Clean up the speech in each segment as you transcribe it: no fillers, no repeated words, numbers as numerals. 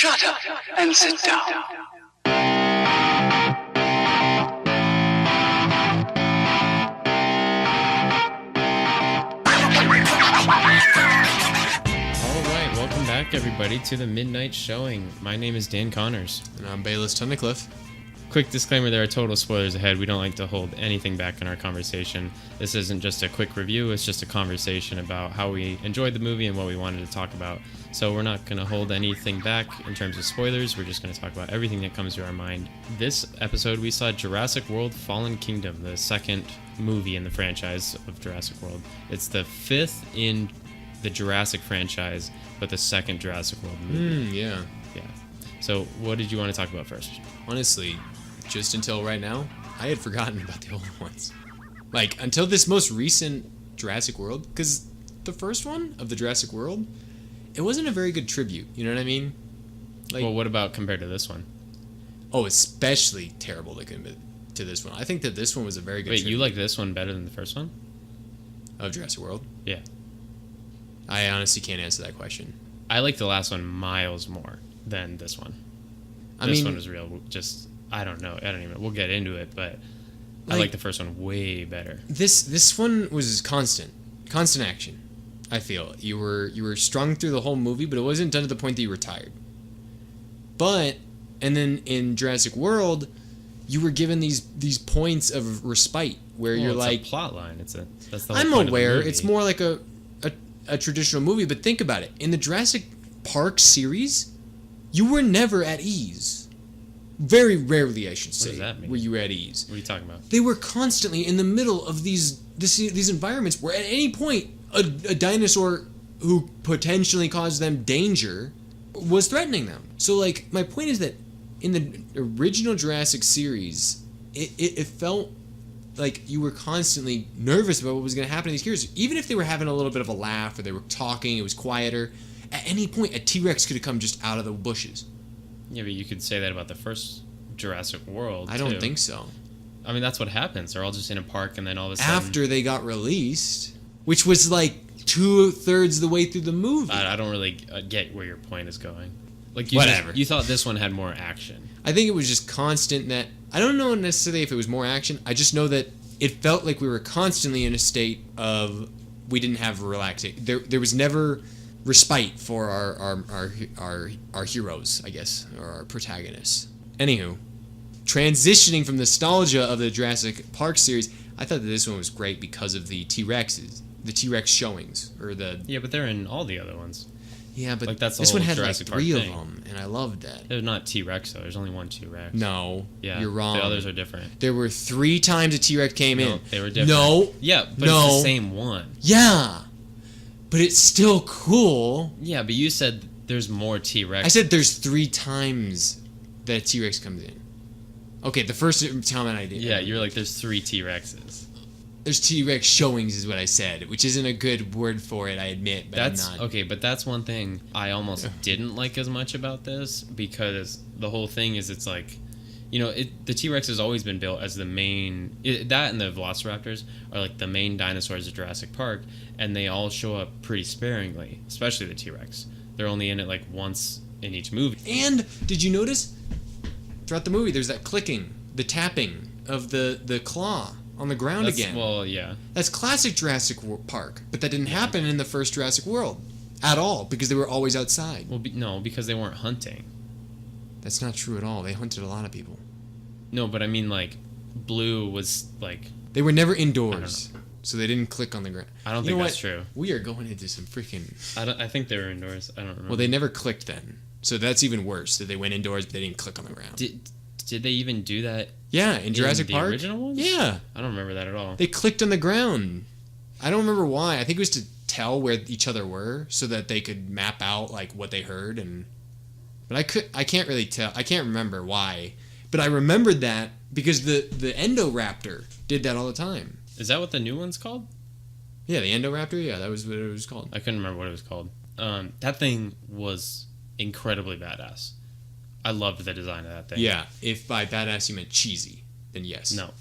Shut up and sit down. Alright, welcome back everybody to the Midnight Showing. My name is Dan Connors. And I'm Bayless Tunnicliffe. Quick disclaimer, there are total spoilers ahead. We don't like to hold anything back in our conversation. This isn't just a quick review, it's just a conversation about how we enjoyed the movie and what we wanted to talk about. So we're not going to hold anything back in terms of spoilers, we're just going to talk about everything that comes to our mind. This episode we saw Jurassic World Fallen Kingdom, the second movie in the franchise of Jurassic World. It's the fifth in the Jurassic franchise, but the second Jurassic World movie. Yeah. So what did you want to talk about first? Honestly, just until right now, I had forgotten about the old ones. Like, until this most recent Jurassic World, because the first one of the Jurassic World, it wasn't a very good tribute, you know what I mean? Like, Well, what about compared to this one? Oh, especially terrible to this one. I think that this one was a very good Wait, tribute. you like this one better than the first one? Of Jurassic World? Yeah. I honestly can't answer that question. I like the last one miles more than this one. This one was real. I don't know. I don't even know. We'll get into it, but I like the first one way better. This one was constant action. I feel you were strung through the whole movie, but it wasn't done to the point that you were tired. And then in Jurassic World, you were given these points of respite where you're it's like a plot line. That's the whole I'm point aware of the movie. it's more like a traditional movie, but think about it. In the Jurassic Park series, you were never at ease. Very rarely, I should say, does that mean? were you at ease. What are you talking about? They were constantly in the middle of these environments where at any point a dinosaur who potentially caused them danger was threatening them. So, like, my point is that in the original Jurassic series, it felt like you were constantly nervous about what was going to happen to these characters. Even if they were having a little bit of a laugh or they were talking, it was quieter. At any point, a T-Rex could have come just out of the bushes. Yeah, but you could say that about the first Jurassic World, I don't think so. I mean, that's what happens. They're all just in a park, and then all of a sudden... After they got released, which was like 2/3 of the way through the movie. I don't really get where your point is going. Like, Whatever. You thought this one had more action. I think it was just constant that... I don't know necessarily if it was more action. I just know that it felt like we were constantly in a state of... We didn't have relaxation. There was never respite for our heroes, I guess, or our protagonists. Anywho, transitioning from nostalgia of the Jurassic Park series, I thought that this one was great because of the T-Rexes, the T-Rex showings, or the... Yeah, but they're in all the other ones. Yeah, but like, that's the this whole one had Jurassic like Park 3 of thing. them, and I loved that. They're not T-Rex, though. There's only one T-Rex. No, Yeah, you're wrong. The others are different. There were 3 times a T-Rex came in. They were different. No. Yeah, but no. it's the same one. Yeah, but it's still cool. Yeah, but you said there's more T-Rex. I said there's 3 times that T-Rex comes in. Okay, the first time I did. Yeah, you're like, there's 3 T-Rexes. There's T-Rex showings is what I said, which isn't a good word for it, I admit, but I'm not. Okay, but that's one thing I almost didn't like as much about this, because the whole thing is, it's like, you know, the T-Rex has always been built as the main... that and the Velociraptors are like the main dinosaurs of Jurassic Park, and they all show up pretty sparingly, especially the T-Rex. They're only in it like once in each movie. And did you notice throughout the movie there's that clicking, the tapping of the claw on the ground again? Well, yeah. That's classic Jurassic Park, but that didn't happen in the first Jurassic World at all because they were always outside. Well, no, because they weren't hunting. That's not true at all. They hunted a lot of people. No, but I mean, like, Blue was like... They were never indoors, so they didn't click on the ground. I don't think that's true. We are going into some freaking... I think they were indoors. I don't remember. Well, they never clicked then, so that's even worse. That they went indoors, but they didn't click on the ground. Did they even do that? Yeah, in Jurassic Park. The original ones? Yeah. I don't remember that at all. They clicked on the ground. I don't remember why. I think it was to tell where each other were so that they could map out like what they heard but I can't really tell. I can't remember why. But I remembered that because the Endoraptor did that all the time. Is that what the new one's called? Yeah, the Endoraptor. Yeah, that was what it was called. I couldn't remember what it was called. That thing was incredibly badass. I loved the design of that thing. Yeah, if by badass you meant cheesy, then yes. No.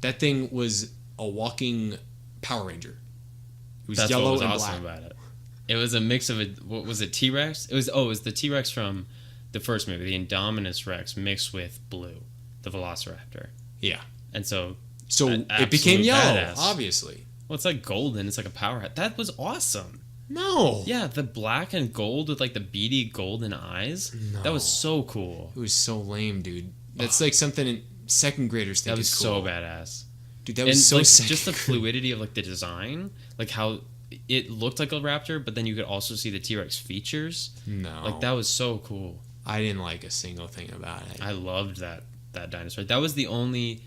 That thing was a walking Power Ranger. It was That's yellow what was and awesome black. about it. It was a mix of what was it, T-Rex? It was the T-Rex from the first movie, the Indominus Rex mixed with Blue, the Velociraptor. Yeah. And so it became yellow, badass. obviously. Well, it's like golden. It's like a power hat. That was awesome. No. Yeah, the black and gold with like the beady golden eyes. No. That was so cool. It was so lame, dude. That's like something second graders think That was is cool. so badass. Dude, that was so like, second just the grade. fluidity of like the design, like how it looked like a raptor, but then you could also see the T-Rex features. No. Like that was so cool. I didn't like a single thing about it. I loved that dinosaur. That was the only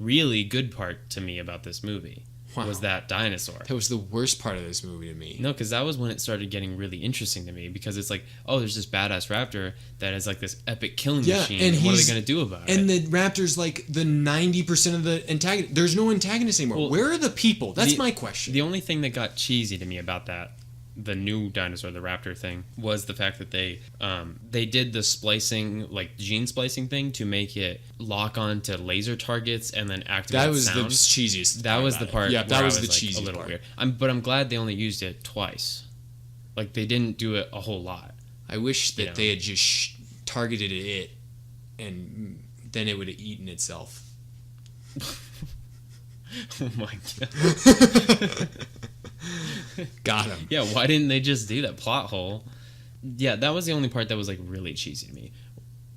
really good part to me about this movie. Wow. Was that dinosaur. That was the worst part of this movie to me. No, because that was when it started getting really interesting to me, because it's like, oh, there's this badass raptor that is like this epic killing machine. and what are they going to do about it? And the raptor's like the 90% of the antagonist. There's no antagonist anymore. Well, where are the people? That's my question. The only thing that got cheesy to me about that, the new dinosaur, the raptor thing, was the fact that they did the splicing, like gene splicing thing, to make it lock on to laser targets and then activate that was sound. the cheesiest. That was the part. Yeah, where that I was the like, cheesy a little part. weird. But I'm glad they only used it twice. Like they didn't do it a whole lot. I wish that You know. they had just targeted it, and then it would have eaten itself. Oh my god. Got him. Yeah, why didn't they just do that plot hole? Yeah, that was the only part that was like really cheesy to me.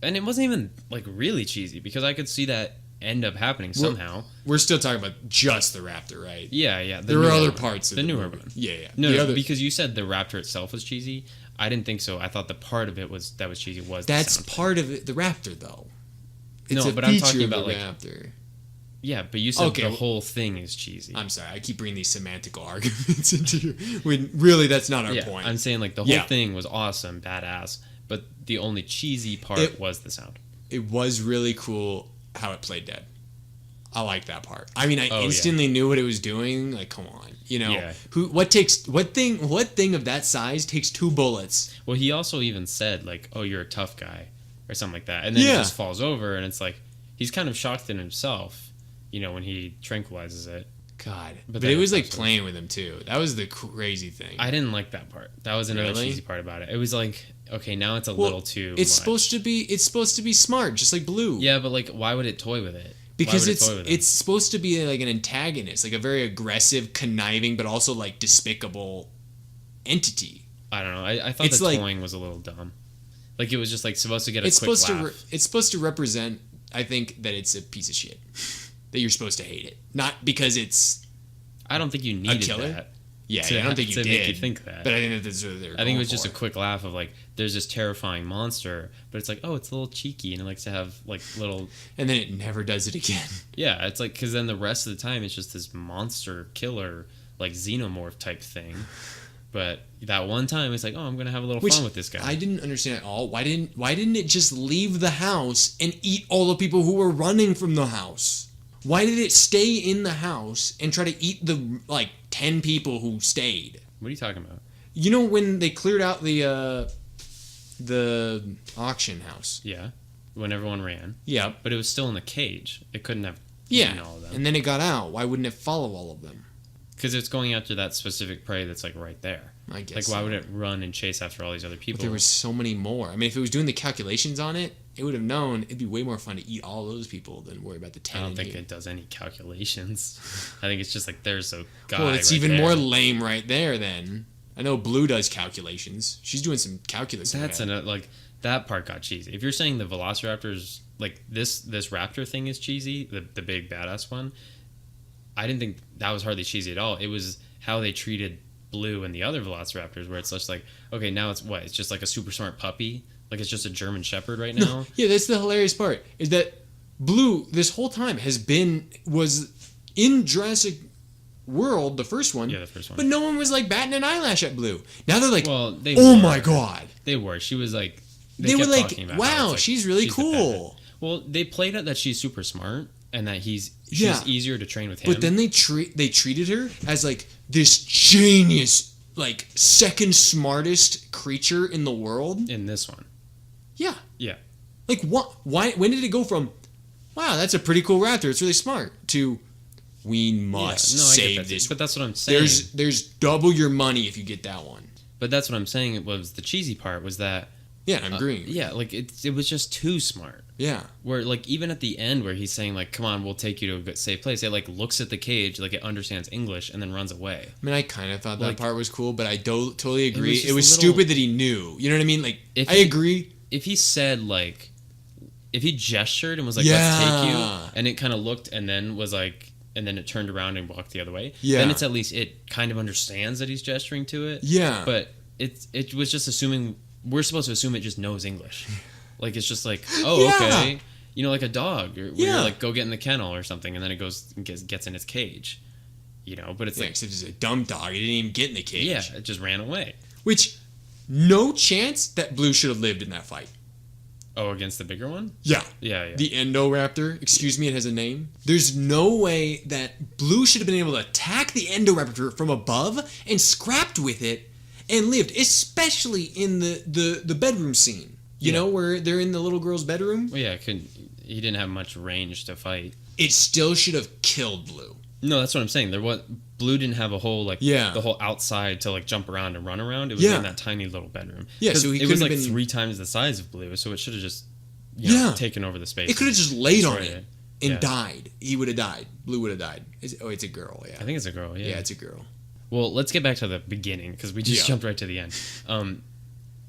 And it wasn't even like really cheesy, because I could see that end up happening somehow. We're still talking about just the raptor, right? Yeah. There were newer other one. parts of the the newer movie. one. Yeah. No, because you said the raptor itself was cheesy. I didn't think so. I thought the part of it was cheesy was the That's sound. part of it. The raptor, though. It's No, a but I'm feature talking of the about, like, raptor. Yeah, but you said Okay, the well- whole thing is cheesy. I'm sorry, I keep bringing these semantical arguments into your, when really that's not our yeah, point. I'm saying like the whole Yeah. thing was awesome, badass, but the only cheesy part was the sound. It was really cool how it played dead. I like that part. I mean, I Oh, yeah. instantly knew what it was doing. Like, come on, you know, Yeah. what thing of that size takes 2 bullets? Well, he also even said like, "Oh, you're a tough guy," or something like that, and then he Yeah. just falls over, and it's like he's kind of shocked in himself, you know, when he tranquilizes it. God, But but that it was like absolutely- playing with him too. That was the crazy thing. I didn't like that part. That was another Really? cheesy part about it. It was like, okay, now it's a Well, little too. It's much. supposed to be smart, just like Blue. Yeah, but like, why would it toy with it? Because Why would it toy with it? it's supposed to be like an antagonist, like a very aggressive, conniving, but also like despicable entity. I don't know. I thought It's the like- toying was a little dumb. Like it was just like supposed to get a It's quick supposed laugh. it's supposed to represent. I think that it's a piece of shit. That you're supposed to hate it, not because it's I don't think you needed killer? that. yeah. To I don't think you to did. make you think that. But I think that that's what they're. I think it was just for. a quick laugh of like, there's this terrifying monster, but it's like, oh, it's a little cheeky and it likes to have like little. And then it never does it again. Yeah, it's like, because then the rest of the time it's just this monster killer, like xenomorph type thing. But that one time it's like, oh, I'm gonna have a little fun with this guy. I didn't understand at all. Why didn't it just leave the house and eat all the people who were running from the house? Why did it stay in the house and try to eat the like 10 people who stayed? What are you talking about? You know when they cleared out the auction house? Yeah, when everyone ran, Yeah. but it was still in the cage. It couldn't have eaten all of them. And then it got out. Why wouldn't it follow all of them? Because it's going after that specific prey that's like right there. I guess. Like, why so. would it run and chase after all these other people? But there was so many more. I mean, if it was doing the calculations on it, it would have known it'd be way more fun to eat all those people than worry about the 10. I don't in think here. it does any calculations. I think it's just like, there's a guy. Well, it's right even there. more lame right there then. I know Blue does calculations. She's doing some calculus. in her That's head. like, that part got cheesy. If you're saying the Velociraptors, like this raptor thing is cheesy, the big badass one, I didn't think that was hardly cheesy at all. It was how they treated Blue and the other Velociraptors, where it's just like, okay, now it's what? It's just like a super smart puppy? Like it's just a German Shepherd right now? Yeah, that's the hilarious part. Is that Blue this whole time was in Jurassic World, the first one. Yeah, the first one. But no one was like batting an eyelash at Blue. Now they're like, Well, they oh were. my god. They were. She was like... They were kept like, talking about how wow, it's like, she's really the cool. best. Well, they played it that she's super smart and that she's Yeah. easier to train with him. But then they treated her as like this genius, like second smartest creature in the world. in this one. Yeah. Yeah. Like what? Why? When did it go from, wow, that's a pretty cool raptor, it's really smart, to we must Yeah, no, I get save that. this. But that's what I'm saying. There's double your money if you get that one. But that's what I'm saying. It was the cheesy part was that Yeah, I'm agreeing. Yeah, like it was just too smart. Yeah. Where like even at the end where he's saying like, "Come on, we'll take you to a good safe place," it like looks at the cage like it understands English and then runs away. I mean, I kind of thought that Like, part was cool, but I totally agree. just It was a little- stupid that he knew. You know what I mean? Like, If I he- agree. If he said like, if he gestured and was like, Yeah. "Let's take you," and it kind of looked and then was like, and then it turned around and walked the other way. Yeah. Then it's at least it kind of understands that he's gesturing to it. Yeah. But it was just assuming we're supposed to assume it just knows English. Like it's just like, oh, Yeah. okay. You know, like a dog. Where Yeah. you're like, go get in the kennel or something, and then it goes and gets in its cage. You know, but it's Yeah, like, except it's a dumb dog. It didn't even get in the cage. yeah, it just ran away. Which, no chance that Blue should have lived in that fight. Oh, against the bigger one? Yeah. Yeah. The Endoraptor, excuse me, it has a name. There's no way that Blue should have been able to attack the Endoraptor from above and scrapped with it and lived, especially in the bedroom scene. You Yeah. know, where they're in the little girl's bedroom? Well, yeah, he didn't have much range to fight. It still should have killed Blue. No, that's what I'm saying. Blue didn't have a whole like Yeah. the whole outside to like jump around and run around. It was Yeah. in that tiny little bedroom. Yeah, 'Cause so he it was couldn't like have been- 3 times the size of Blue, so it should have just you know, Yeah. taken over the space. It could have just laid on destroyed it and Yeah. died. He would have died. Blue would have died. It's a girl, yeah. I think it's a girl. Yeah. Yeah, it's a girl. Well, let's get back to the beginning because we just Yeah. jumped right to the end.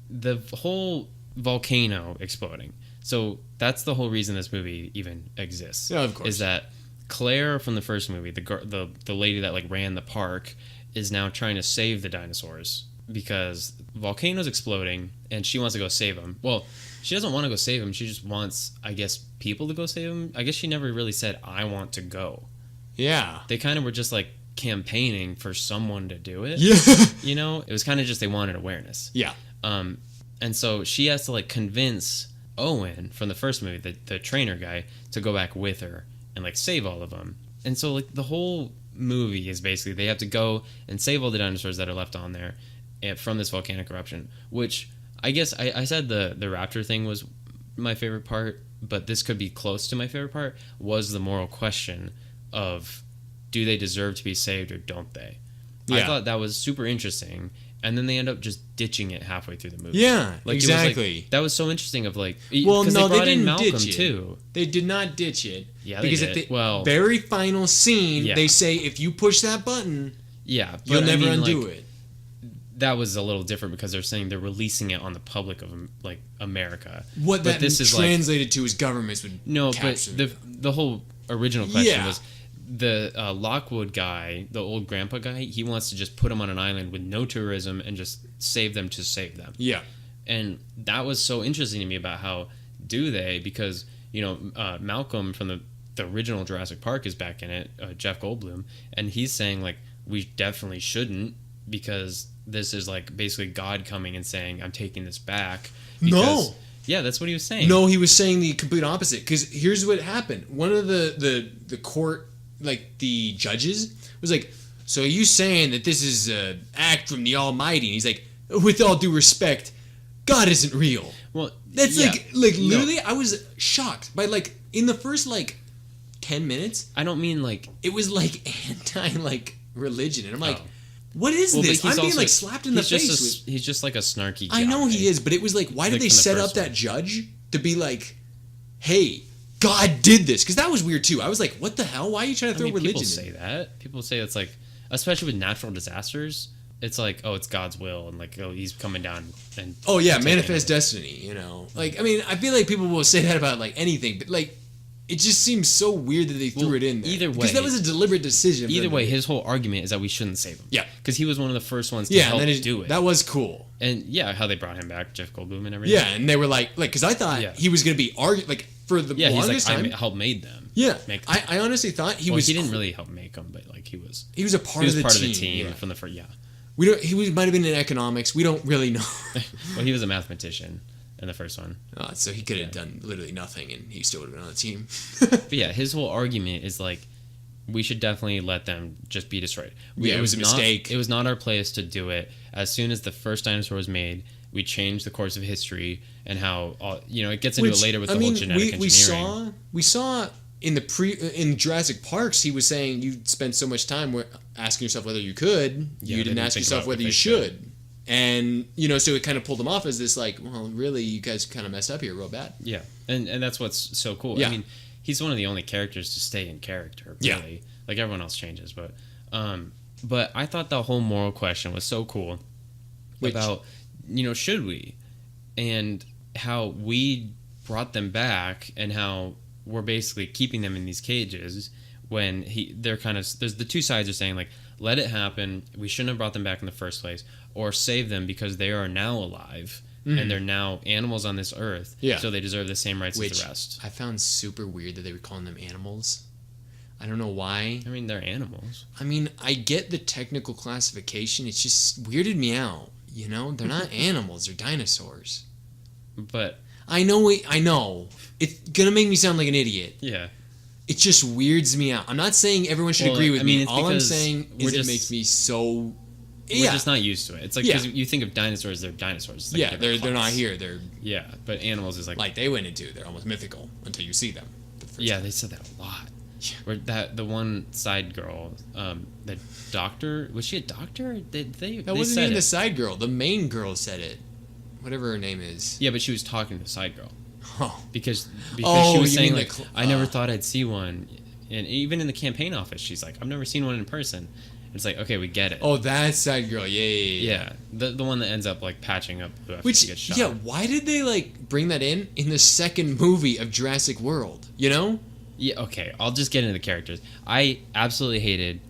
The whole volcano exploding. So that's the whole reason this movie even exists. Yeah, of course. Is that Claire from the first movie, the lady that like ran the park, is now trying to save the dinosaurs because volcano's exploding and she wants to go save them. Well, she doesn't want to go save them. She just wants, I guess, people to go save them. I guess she never really said, "I want to go." Yeah. They kind of were just like campaigning for someone to do it. Yeah. You know, it was kind of just they wanted awareness. Yeah. And so she has to like convince Owen from the first movie, the trainer guy, to go back with her and like save all of them. And so like the whole movie is basically they have to go and save all the dinosaurs that are left on there from this volcanic eruption. Which I guess I said the raptor thing was my favorite part, but this could be close to my favorite part. Was the moral question of do they deserve to be saved or don't they? I Yeah. thought that was super interesting. And then they end up just ditching it halfway through the movie. Yeah, like, it was, like- exactly. that was so interesting. Of like, Well, because no, they brought they in didn't Malcolm ditch it. too. They did not ditch it. Yeah, they because did. at the Well- very final scene, Yeah. they say if you push that button, Yeah, but you'll I never mean, undo like, it. That was a little different because they're saying they're releasing it on the public of like America. What but that this is translated to is governments would no, but capture the whole original question Yeah. was the Lockwood guy, the old grandpa guy. He wants to just put them on an island with no tourism and just save them to save them. Yeah. And that was so interesting to me about how do they, because you know Malcolm from the original Jurassic Park is back in it, Jeff Goldblum, and he's saying like we definitely shouldn't because this is like basically God coming and saying I'm taking this back. Because, No. Yeah, that's what he was saying. No, he was saying the complete opposite. Because here's what happened. One of the court, like the judges, was like, "So are you saying that this is an act from the Almighty?" And he's like, "With all due respect, God isn't real." Well, That's yeah. like No. literally, I was shocked by like in the first like 10 minutes, I don't mean like it was like anti like religion, and I'm like, Oh. what is well, but this? he's I'm being also- like slapped in the he's just face. he's just like a snarky guy. I know he is, but it was like, why did Like they from the set up first that one. judge to be like, hey, God did this? Because that was weird too. I was like, what the hell? Why are you trying to throw religion people in? say that. People say it's like, especially with natural disasters, it's like, oh, it's God's will, and like, oh, he's coming down and Oh yeah, taking manifest it. destiny. You know, like I mean, I feel like people will say that about like anything, but like, it just seems so weird that they threw Well, it in there. either because way- that was a deliberate decision. for Either them to way, do. his whole argument is that we shouldn't save him. Yeah. because he was one of the first ones to yeah, help and then do it. That was cool. And yeah, how they brought him back, Jeff Goldblum and everything. Yeah, and they were like, because I thought Yeah. he was gonna be like for the Yeah, he's longest like, time. I helped made them. Yeah, make them. I honestly thought he Well, was. he didn't really help make them, but like he was a part, he was of, part the of the team yeah. from the first. Yeah, We don't. Might have been in economics. We don't really know. well, he was a mathematician in the first one. So he could have done literally nothing, and he still would have been on the team. But yeah, his whole argument is like, we should definitely let them just be destroyed. Yeah, it was a mistake. It was not our place to do it. As soon as the first dinosaur was made, we changed the course of history and how it gets into it later with the whole genetic engineering. we saw in the in Jurassic Parks, he was saying you spent so much time asking yourself whether you could. Yeah, you they didn't didn't ask think yourself about whether if you they should. And, so it kind of pulled him off as this, like, well, really, you guys kind of messed up here real bad. Yeah, and that's what's so cool. Yeah. I mean, he's one of the only characters to stay in character, really. Yeah. Like, everyone else changes, but I thought the whole moral question was so cool about, should we? And how we brought them back and how we're basically keeping them in these cages when they're kind of, there's the two sides are saying, like, let it happen, we shouldn't have brought them back in the first place, or save them because they are now alive and they're now animals on this earth, so they deserve the same rights as the rest. I found super weird that they were calling them animals. I don't know why. I mean, they're animals. I mean, I get the technical classification, it's just weirded me out, They're not animals, they're dinosaurs. But I know, it's gonna make me sound like an idiot. Yeah. It just weirds me out. I'm not saying everyone should agree with me. All I'm saying is it makes me so... We're just not used to it. It's like, because you think of dinosaurs, they're dinosaurs. Like they're not here. They're... Yeah, but animals is like they went into, they're almost mythical until you see them. Yeah, they said that a lot. Yeah. Where the one side girl, the doctor, was she a doctor? That wasn't even the side girl. The main girl said it. Whatever her name is. Yeah, but she was talking to the side girl. Oh. Because she was saying, like, I never thought I'd see one. And even in the campaign office, she's like, I've never seen one in person. It's like, okay, we get it. Oh, that side girl. Yeah. The one that ends up, like, patching up who Which, gets shot. Yeah, why did they, like, bring that in the second movie of Jurassic World? Yeah, okay. I'll just get into the characters. I absolutely hated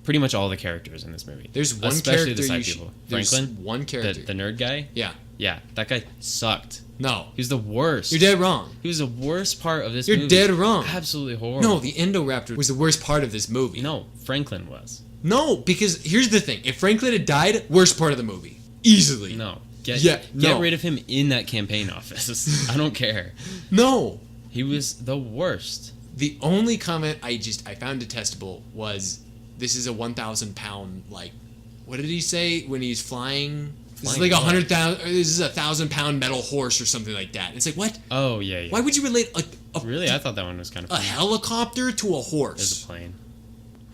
pretty much all the characters in this movie. There's one especially character the side people. Franklin? There's one character. The nerd guy? Yeah. Yeah, that guy sucked. No. He was the worst. You're dead wrong. He was the worst part of this movie. You're dead wrong. Absolutely horrible. No, the Indoraptor was the worst part of this movie. No, Franklin was. No, because here's the thing. If Franklin had died, worst part of the movie. Easily. No. Get rid of him in that campaign office. I don't care. No. He was the worst. The only comment I found detestable was, this is a 1,000 pound, like, what did he say when he's flying? This is like 100,000. This is 1,000 pound metal horse or something like that. It's like, what? Oh yeah. Why would you relate really? I thought that one was kind of funny. A helicopter to a horse? There's a plane.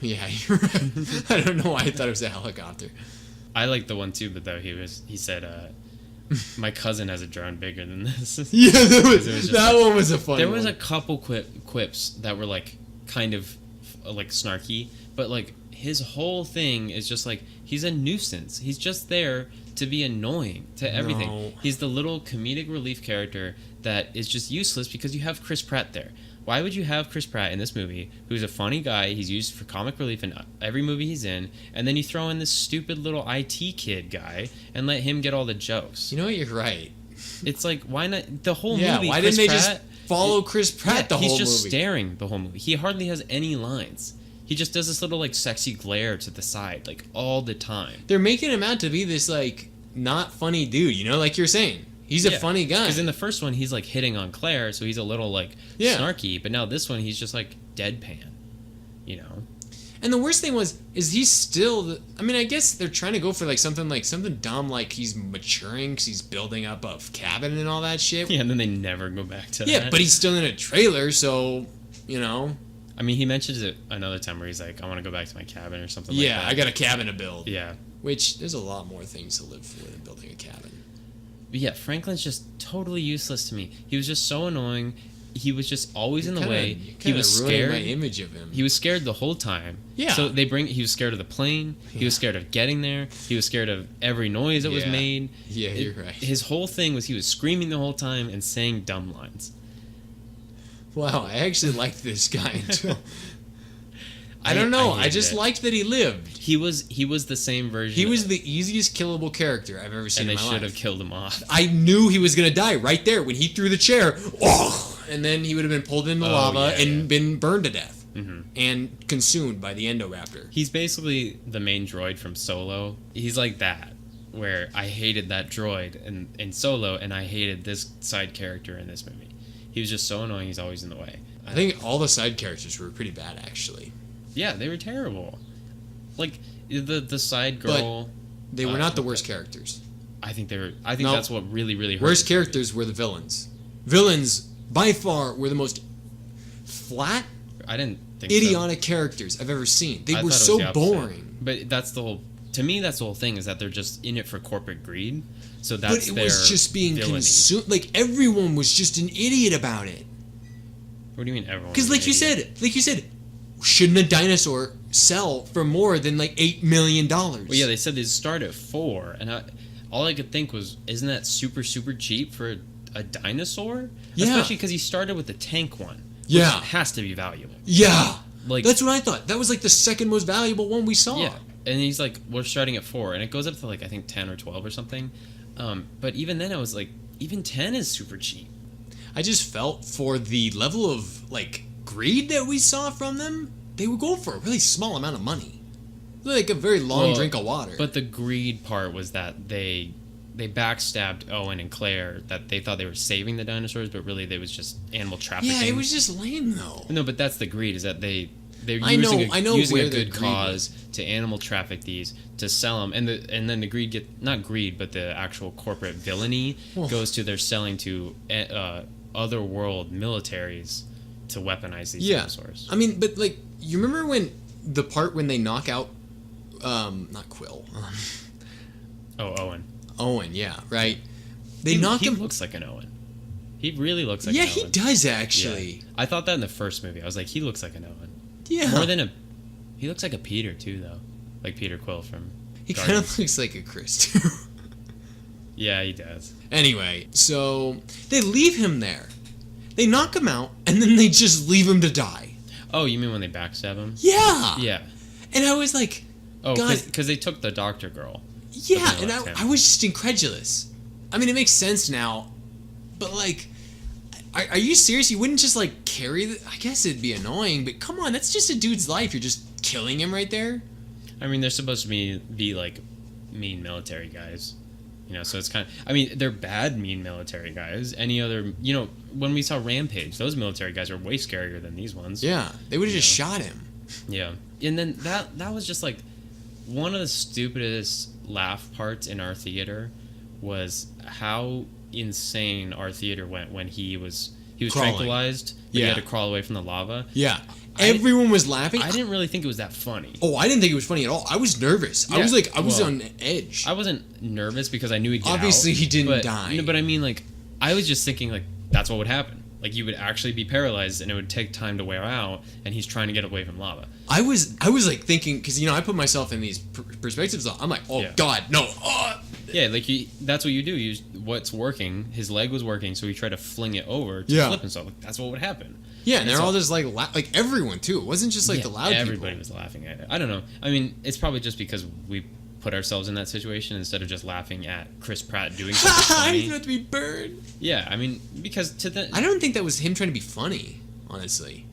Yeah, you're right. I don't know why I thought it was a helicopter. I like the one too, but though he said, my cousin has a drone bigger than this. Yeah, that one was a funny There was one. a couple quips that were like kind of like snarky, but like his whole thing is just like, he's a nuisance. He's just there to be annoying to everything. No. He's the little comedic relief character that is just useless because you have Chris Pratt there. Why would you have Chris Pratt in this movie, who's a funny guy, he's used for comic relief in every movie he's in, and then you throw in this stupid little IT kid guy and let him get all the jokes? You know what? You're right. It's like, why not? The whole Yeah, movie, why Chris didn't they Pratt, just follow Chris Pratt the whole movie? He's just staring the whole movie. He hardly has any lines. He just does this little, like, sexy glare to the side, like, all the time. They're making him out to be this, like, not funny dude, like you're saying. He's a funny guy. Because in the first one, he's, like, hitting on Claire, so he's a little, like, snarky. But now this one, he's just, like, deadpan, And the worst thing is he's still... I guess they're trying to go for, like, something dumb, like he's maturing because he's building up a cabin and all that shit. Yeah, and then they never go back to that. Yeah, but he's still in a trailer, so, I mean, he mentions it another time where he's like, I want to go back to my cabin or something like that. Yeah, I got a cabin to build. Yeah. Which, there's a lot more things to live for than building a cabin. But yeah, Franklin's just totally useless to me. He was just so annoying. He was just always in the way. He was scared. My image of him. He was scared the whole time. Yeah. So he was scared of the plane. He was scared of getting there. He was scared of every noise that was made. Yeah, you're right. His whole thing was he was screaming the whole time and saying dumb lines. Wow, I actually liked this guy until... I don't know. I just liked that he lived. He was the same version. He was the easiest killable character I've ever seen in my life. And they should have killed him off. I knew he was going to die right there when he threw the chair. Oh, and then he would have been pulled into lava and been burned to death. Mm-hmm. And consumed by the Indoraptor. He's basically the main droid from Solo. He's like that, where I hated that droid in Solo, and I hated this side character in this movie. He was just so annoying, he's always in the way. I think all the side characters were pretty bad, actually. Yeah, they were terrible. Like, the side girl... But they were not the worst characters. I think they were... I think that's what really, really hurt. Worst characters were the villains. Villains, by far, were the most flat... I didn't think idiotic characters I've ever seen. They were so boring. But that's the whole to me, that's the whole thing, is that they're just in it for corporate greed. So that's But it was just being villainy. consumed. Like, everyone was just an idiot about it. What do you mean everyone? Because, like you said, shouldn't a dinosaur sell for more than like $8 million? Well, yeah, they said they'd start at 4, and all I could think was, isn't that super cheap for a dinosaur? Yeah. Especially because he started with the tank one. Which Yeah. has to be valuable. Yeah. Like, That's what I thought. That was like the second most valuable one we saw. yeah. And he's like, we're starting at 4, and it goes up to like, I think 10 or 12 or something. But even then, I was like, even 10 is super cheap. I just felt for the level of like greed that we saw from them, they would go for a really small amount of money. Like a very long drink of water. But the greed part was that they backstabbed Owen and Claire, that they thought they were saving the dinosaurs, but really they was just animal trafficking. Yeah, it was just lame though. No, but that's the greed, is that they're I know using where a their good greed cause to animal traffic these, to sell them, and then the greed not greed, but the actual corporate villainy goes to they're selling to other world militaries to weaponize these dinosaurs. I mean, but like, you remember when they knock out, not Quill, Owen, yeah, right? They knock him. He looks like an Owen. He really looks like an Owen. Yeah, he does actually. Yeah. I thought that in the first movie. I was like, he looks like an Owen. Yeah. He looks like a Peter too, though. Like Peter Quill from He kind Guardians. of looks like a Chris too. Yeah, he does. Anyway, so they leave him there. They knock him out, and then they just leave him to die. Oh, you mean when they backstab him? Yeah. Yeah. And I was like, Oh, God. because they took the doctor girl. Yeah, But they and left him. I was just incredulous. I mean, it makes sense now, but like, are you serious? You wouldn't just like carry I guess it'd be annoying, but come on, that's just a dude's life. You're just killing him right there. I mean, they're supposed to be like mean military guys. You know, so it's kind of... I mean, they're bad, mean military guys. Any other... You know, when we saw Rampage, those military guys are way scarier than these ones. Yeah, they would have just shot him. Yeah. And then that was just like... One of the stupidest laugh parts in our theater was how insane our theater went when he was Crawling. tranquilized. But he had to crawl away from the lava. Yeah. Everyone was laughing. I didn't really think it was that funny. Oh, I didn't think it was funny at all. I was nervous. Yeah, I was on edge. I wasn't nervous because I knew he'd get Obviously, out, he didn't but, die. No, but I mean, like, I was just thinking, like, that's what would happen. Like, you would actually be paralyzed, and it would take time to wear out, and he's trying to get away from lava. I was like thinking, because I put myself in these perspectives. I'm like, oh Yeah. God, no. Oh. Yeah, like, that's what you do. What's working, his leg was working, so he tried to fling it over to Yeah. flip himself. Like, that's what would happen. Yeah, and they're all just like like everyone too. It wasn't just like the loud everybody people. was laughing at it. I don't know. I mean, it's probably just because we put ourselves in that situation instead of just laughing at Chris Pratt doing something I funny. didn't have to be burned. Yeah, I mean, because I don't think that was him trying to be funny, honestly.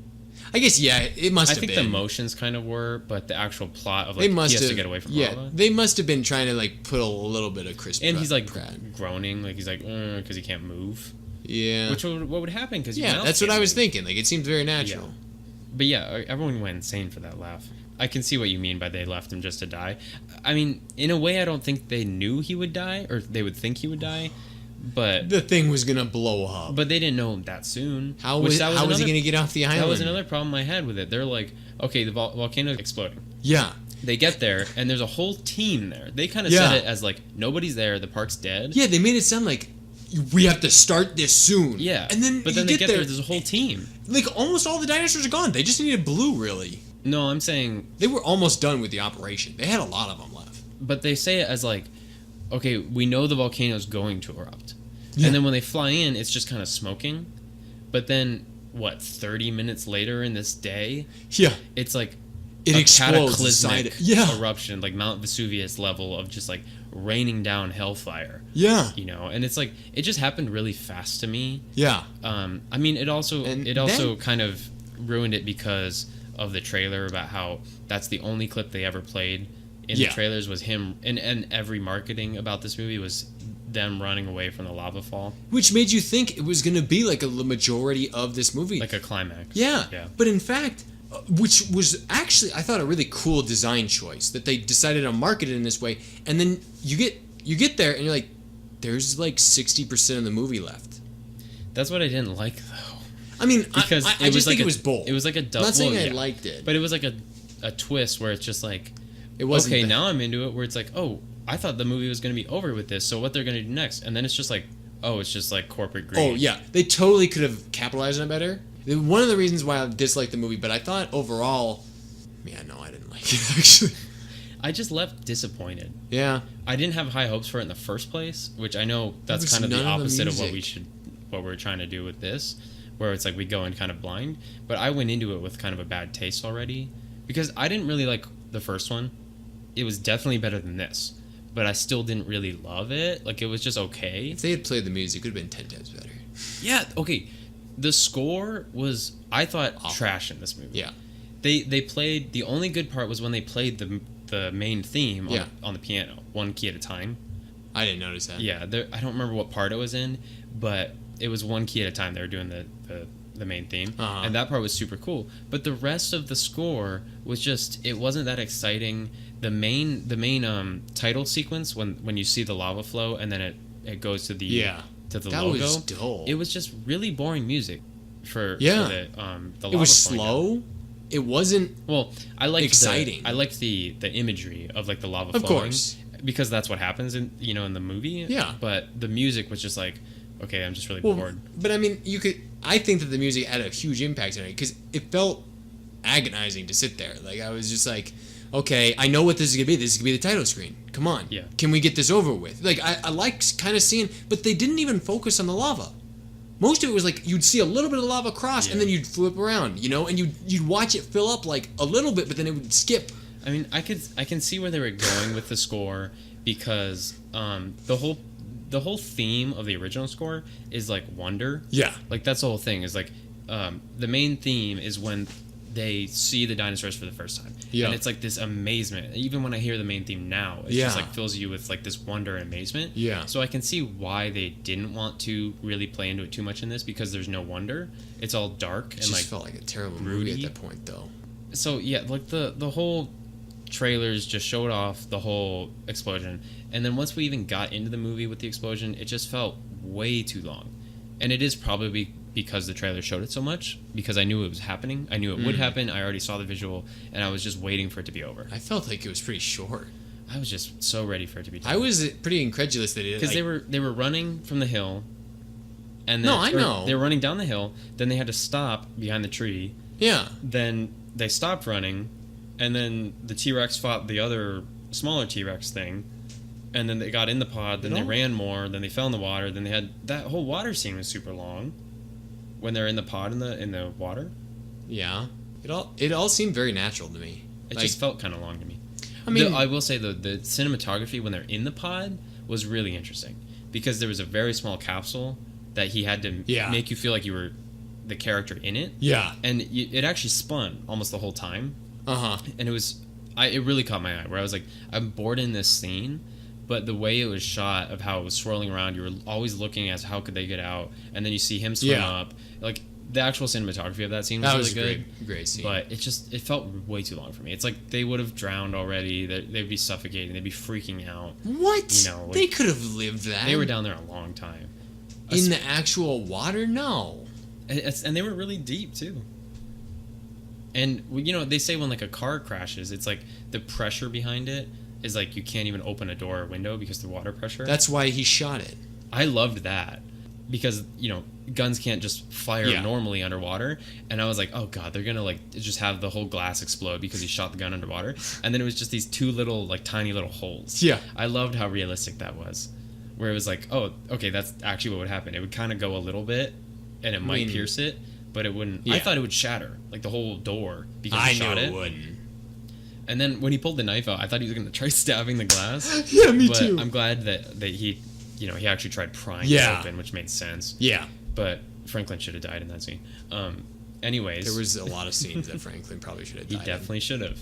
I guess, yeah, it must I have think been. the emotions kind of were, but the actual plot of like They he must has have, to get away from yeah, lava. they must have been trying to like put a little bit of Chris And Pratt. he's like Pratt. groaning, like he's like, because he can't move. Yeah. What would happen? Because Yeah, that's what I was thinking. Like, it seemed very natural. Yeah. But yeah, everyone went insane for that laugh. I can see what you mean by they left him just to die. I mean, in a way, I don't think they knew he would die, or they would think he would die, but The thing was gonna blow up. they didn't know him that soon. How was he gonna get off the island? That was another problem I had with it. They're like, okay, the volcano's exploding. Yeah. They get there, and there's a whole team there. They kind of Yeah. said it as like, nobody's there, the park's dead. Yeah, they made it sound like we have to start this soon. Yeah. And then but you then they get there, there's a whole team. like almost all the dinosaurs are gone. They just needed Blue, really. No, I'm saying, They were almost done with the operation. They had a lot of them left. but they say it as like, okay, we know the volcano's going to erupt. Yeah. And then when they fly in, it's just kind of smoking. But then, 30 minutes later in this day, Yeah. it's like It a explodes cataclysmic inside it. Yeah. eruption, like Mount Vesuvius level of just like raining down hellfire. Yeah. You know, and it's like it just happened really fast to me. Yeah. I mean, it also And kind of ruined it because of the trailer about how that's the only clip they ever played in the trailers was him, and every marketing about this movie was them running away from the lava fall, Which made you think it was going to be like a majority of this movie. like a climax. Yeah. Yeah. But in fact, which was actually, I thought, a really cool design choice that they decided to market it in this way. And then you get there and you're like, there's like 60% of the movie left. That's what I didn't like though. I mean, Because I just think it was bold. It was like a double. I'm not saying I liked it. But it was like a twist where it's just like, It wasn't. Okay, now I'm into it where it's like, oh, I thought the movie was going to be over with this, so what they're going to do next? And then it's just like, oh, it's just like corporate greed. Oh yeah, they totally could have capitalized on it better. One of the reasons why I disliked the movie, but I thought overall, yeah, no, I didn't like it actually. I just left disappointed. Yeah, I didn't have high hopes for it in the first place, which I know that's was kind of the none of the opposite of music. what we're trying to do with this, where it's like we go in kind of blind. But I went into it with kind of a bad taste already because I didn't really like the first one. It was definitely better than this, but I still didn't really love it. Like, it was just okay. if they had played the music, it would have been 10 times better. Yeah, okay. The score was, I thought, Awful. trash in this movie. Yeah, They played, the only good part was when they played the main theme Yeah. on the piano, one key at a time. I didn't notice that. Yeah, I don't remember what part it was in, but it was one key at a time. They were doing the main theme, Uh-huh. and that part was super cool. But the rest of the score was just, it wasn't that exciting. The main title sequence when you see the lava flow and then it goes to the to the that logo. was dull. It was just really boring music for Yeah. the lava It was flowing down. slow. It wasn't. Well, I liked Exciting. I liked the imagery of like the lava Of flowing, course. because that's what happens in the movie. Yeah. But the music was just like, okay, I'm just really Well, bored. but I mean, I think that the music had a huge impact on it because it felt agonizing to sit there. Like, I was just like, okay, I know what this is gonna be. This is gonna be the title screen. Come on, Yeah. Can we get this over with? Like, I like kind of seeing, but they didn't even focus on the lava. Most of it was like you'd see a little bit of lava cross, Yeah. and then you'd flip around, and you'd watch it fill up like a little bit, but then it would skip. I mean, I can see where they were going with the score because the whole theme of the original score is like wonder. Yeah. Like, that's the whole thing is like the main theme is when they see the dinosaurs for the first time. Yeah. And it's like this amazement. Even when I hear the main theme now, it just Yeah. like fills you with like this wonder and amazement. Yeah. So I can see why they didn't want to really play into it too much in this, because there's no wonder. It's all dark It and just like felt like a terrible movie broody. at that point, though. So yeah, like the whole trailers just showed off the whole explosion, and then once we even got into the movie with the explosion, it just felt way too long. And it is probably because the trailer showed it so much, because I knew it was happening. I knew it would happen. I already saw the visual, and I was just waiting for it to be over. I felt like it was pretty short. I was just so ready for it to be done. I was pretty incredulous that it because they were running from the hill, and No, then, I or know. they were running down the hill. Then they had to stop behind the tree. Yeah. Then they stopped running, and then the T-Rex fought the other smaller T-Rex thing, and then they got in the pod. Then they ran more. Then they fell in the water. Then they had that whole water scene was super long. When they're in the pod in the water, Yeah. It all seemed very natural to me. it Like, just felt kind of long to me. I mean, I will say the cinematography when they're in the pod was really interesting, because there was a very small capsule that he had to Yeah. make you feel like you were the character in it, yeah. and it actually spun almost the whole time. Uh-huh. And it really caught my eye, where I was like, I'm bored in this scene, but the way it was shot, of how it was swirling around, you were always looking as how could they get out, and then you see him swim Yeah. up. Like, the actual cinematography of that scene was That really was a good, great scene. but it felt way too long for me. It's like they would have drowned already. They'd be suffocating. They'd be freaking out. What? You know, like, they could have lived that. They were down there a long time. in the actual water? No. And they were really deep too. And they say when like a car crashes, it's like the pressure behind it is like you can't even open a door or window because of the water pressure. That's why he shot it. I loved that, because guns can't just fire Yeah. normally underwater. And I was like, oh god, they're gonna like just have the whole glass explode because he shot the gun underwater. And then it was just these two little like tiny little holes. Yeah. I loved how realistic that was, where it was like, oh, okay, that's actually what would happen. It would kind of go a little bit, and it might pierce it, but it wouldn't. Yeah. I thought it would shatter, like the whole door, because I he shot knew it. it wouldn't. And then when he pulled the knife out, I thought he was going to try stabbing the glass. Yeah, me but too. I'm glad that he, he actually tried prying Yeah. it open, which made sense. Yeah. But Franklin should have died in that scene. Anyways, There was a lot of scenes that Franklin probably should have he died in. definitely should have.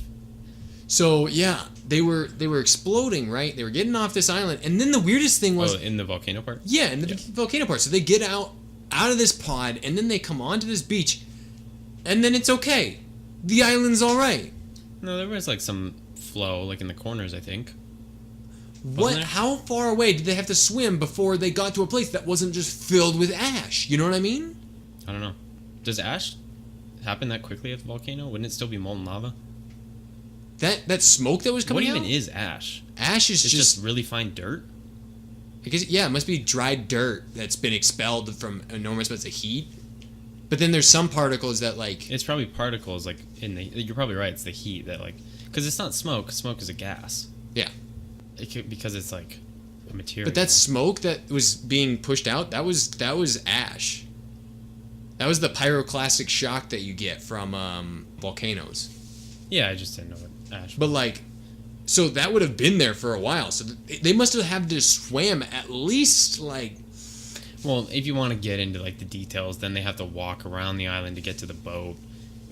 So, yeah, they were exploding, right? They were getting off this island. And then the weirdest thing was... Oh, in the volcano part? Yeah, in the volcano part. So they get out of this pod, and then they come onto this beach, and then it's okay. The island's all right. No, there was like some flow, like in the corners, I think. What? there? How far away did they have to swim before they got to a place that wasn't just filled with ash? You know what I mean? I don't know. Does ash happen that quickly at the volcano? Wouldn't it still be molten lava? that smoke that was What coming out. even is ash? Ash is It's just really fine dirt. I guess, yeah, it must be dried dirt that's been expelled from enormous amounts of heat. But then there's some particles that, like... It's probably particles, like, in the... You're probably right, it's the heat that, like... Because it's not smoke. Smoke is a gas. Yeah. Because it's, like, a material. But that smoke that was being pushed out, that was ash. That was the pyroclastic shock that you get from volcanoes. Yeah, I just didn't know what ash was. But, like... So that would have been there for a while. So they must have had to swim at least, like... Well, if you want to get into, like, the details, then they have to walk around the island to get to the boat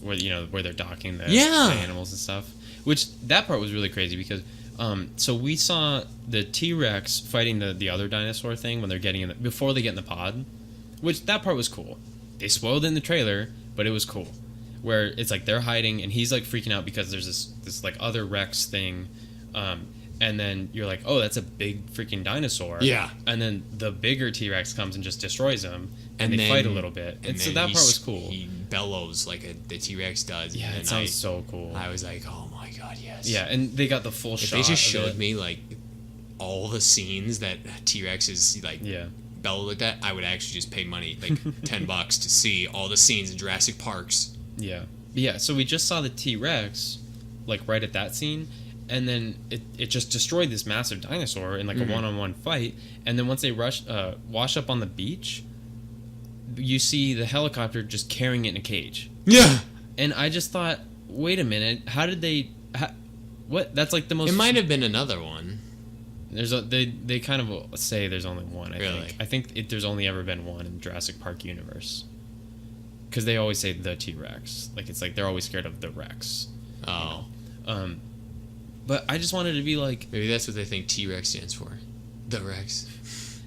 where, you know, where they're docking the animals and stuff. Which, that part was really crazy because... so we saw the T-Rex fighting the other dinosaur thing when they're getting in before they get in the pod. Which, that part was cool. They spoiled it in the trailer, but it was cool. Where it's like they're hiding and he's like freaking out because there's this like other Rex thing. And then you're like, oh, that's a big freaking dinosaur. Yeah. And then the bigger T-Rex comes and just destroys him. And they fight a little bit. And so that part was cool. He bellows like the T-Rex does. Yeah, and it sounds so cool. I was like, oh my god, yes. Yeah, and they got the full shot. If they just showed me like all the scenes that T-Rex is like bellow like that, I would actually just pay money, like $10 to see all the scenes in Jurassic Parks. Yeah. Yeah, so we just saw the T-Rex like right at that scene. And then it just destroyed this massive dinosaur in like a one-on-one fight. And then once they wash up on the beach, you see the helicopter just carrying it in a cage. Yeah. And I just thought, wait a minute, how did they... what? That's like the most... It might have been another one. They kind of say there's only one, I really? think. I think there's only ever been one in the Jurassic Park universe. Because they always say the T-Rex. Like, it's like they're always scared of the Rex. Oh. You know? But I just wanted to be like... Maybe that's what they think T-Rex stands for. The Rex.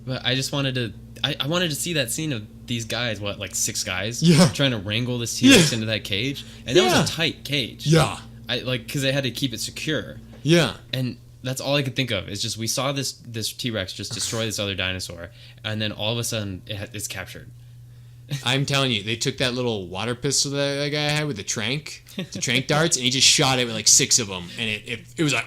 But I just wanted to... I wanted to see that scene of these guys, like 6 guys? Yeah. Trying to wrangle this T-Rex into that cage. And that was a tight cage. Yeah. Because they had to keep it secure. Yeah. And that's all I could think of. It's just we saw this T-Rex just destroy this other dinosaur. And then all of a sudden, it's captured. I'm telling you, they took that little water pistol that guy had with the trank darts, and he just shot it with like 6 of them, and it was like,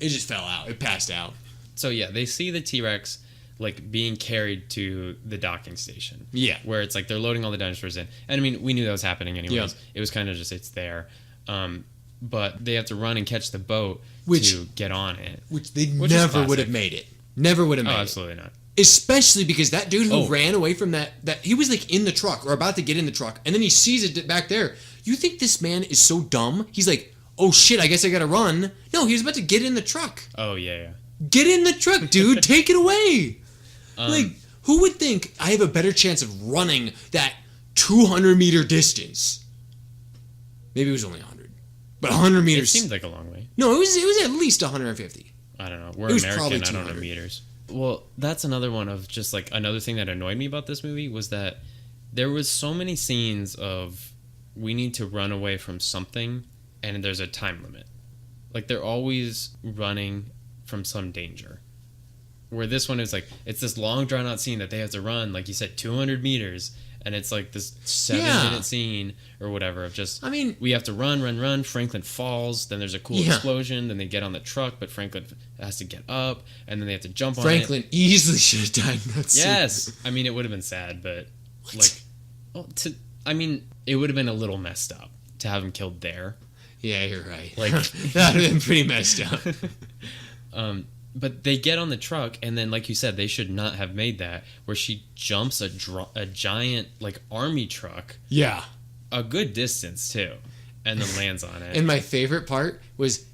it just fell out. It passed out. So yeah, they see the T-Rex like being carried to the docking station. Yeah. Where it's like they're loading all the dinosaurs in. And I mean, we knew that was happening anyways. Yeah. It was kind of just, it's there. But they have to run and catch the boat to get on it. Which they never would have made it. Never would have made it. Oh, absolutely not. Especially because that dude who ran away from that he was like in the truck or about to get in the truck, and then he sees it back there. You think this man is so dumb? He's like, oh shit, I guess I gotta run. No, he was about to get in the truck. Oh, yeah. Get in the truck, dude. Take it away. Like, who would think I have a better chance of running that 200-meter distance? Maybe it was only 100. But 100 meters. It seemed like a long way. No, it was at least 150. I don't know. We're American. I don't know meters. Well, that's another one of just like another thing that annoyed me about this movie was that there was so many scenes of we need to run away from something and there's a time limit. Like they're always running from some danger. Where this one is like, it's this long drawn out scene that they have to run, like you said, 200 meters. And it's like this 7-minute scene or whatever of just, I mean, we have to run. Franklin falls. Then there's a cool explosion. Then they get on the truck, but Franklin has to get up. And then they have to jump on it. Franklin easily should have died in that scene. Yes. I mean, it would have been sad, but it would have been a little messed up to have him killed there. Yeah, you're right. Like that would have been pretty messed up. But they get on the truck, and then, like you said, they should not have made that, where she jumps a giant, like, army truck. Yeah. A good distance, too. And then lands on it. And my favorite part was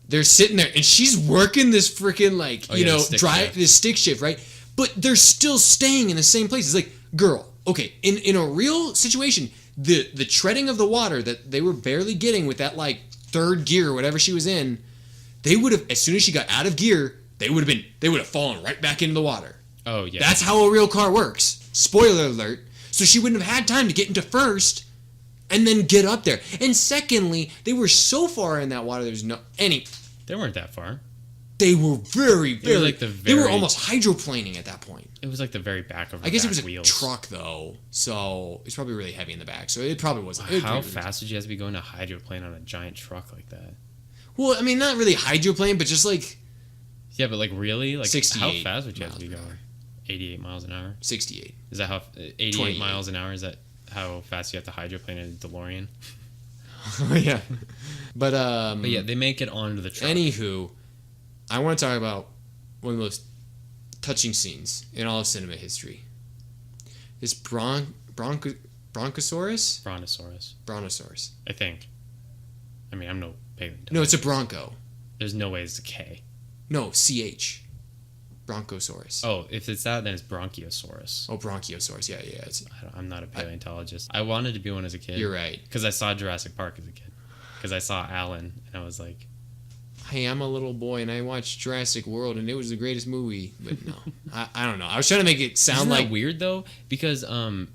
they're sitting there, and she's working this freaking, like, this stick shift, right? But they're still staying in the same place. It's like, girl, okay, in a real situation, the treading of the water that they were barely getting with that, like, 3rd gear or whatever she was in, they would have, as soon as she got out of gear, they would have fallen right back into the water. Oh, yeah. That's how a real car works. Spoiler alert. So she wouldn't have had time to get into first and then get up there. And secondly, they were so far in that water, there was no any. They weren't that far. They were very, very. Like they were almost hydroplaning at that point. It was like the very back of the I guess back it was a wheels. truck though, so it's probably really heavy in the back. So it probably wasn't. How fast did you have to be going to hydroplane on a giant truck like that? Well, I mean, not really hydroplane, but just like Yeah, but like really, like 68 how fast would you have to be miles an going? 88 miles an hour. 68. Is that how 88 28. miles an hour? Is that how fast you have to hydroplane in a DeLorean? Yeah. But yeah, they make it onto the truck. Anywho, I want to talk about one of the most touching scenes in all of cinema history. This Brontosaurus? Brontosaurus, I think. I mean, I'm no paleontologist. No, it's a bronco. There's no way it's a K. No, CH. Bronchosaurus. Oh, if it's that, then it's Bronchiosaurus. Oh, Bronchiosaurus. Yeah. I'm not a paleontologist. I wanted to be one as a kid. You're right. Because I saw Jurassic Park as a kid. Because I saw Alan, and I was like... Hey, I'm a little boy, and I watched Jurassic World, and it was the greatest movie. But no, I don't know. I was trying to make it sound Isn't like... that weird, though? Because Alan,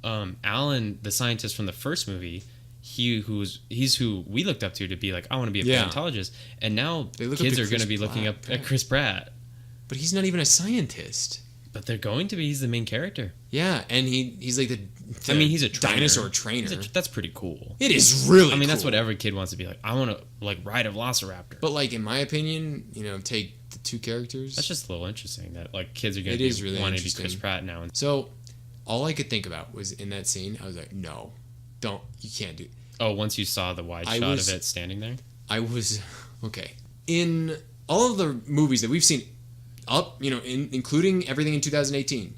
the scientist from the first movie... He's who we looked up to be like, I want to be a paleontologist, and now kids are going to be looking up at Chris Pratt. But he's not even a scientist. But they're going to be. He's the main character. Yeah, and he's like the I mean, he's a trainer. Dinosaur trainer. That's pretty cool. It is really. I mean, cool. That's what every kid wants to be like. I want to like ride a velociraptor. But like in my opinion, take the two characters. That's just a little interesting that like kids are going to be really wanting to be Chris Pratt now. So, all I could think about was in that scene. I was like, no, you can't do. Oh, once you saw the wide shot of it standing there? I was... Okay. In all of the movies that we've seen, including everything in 2018,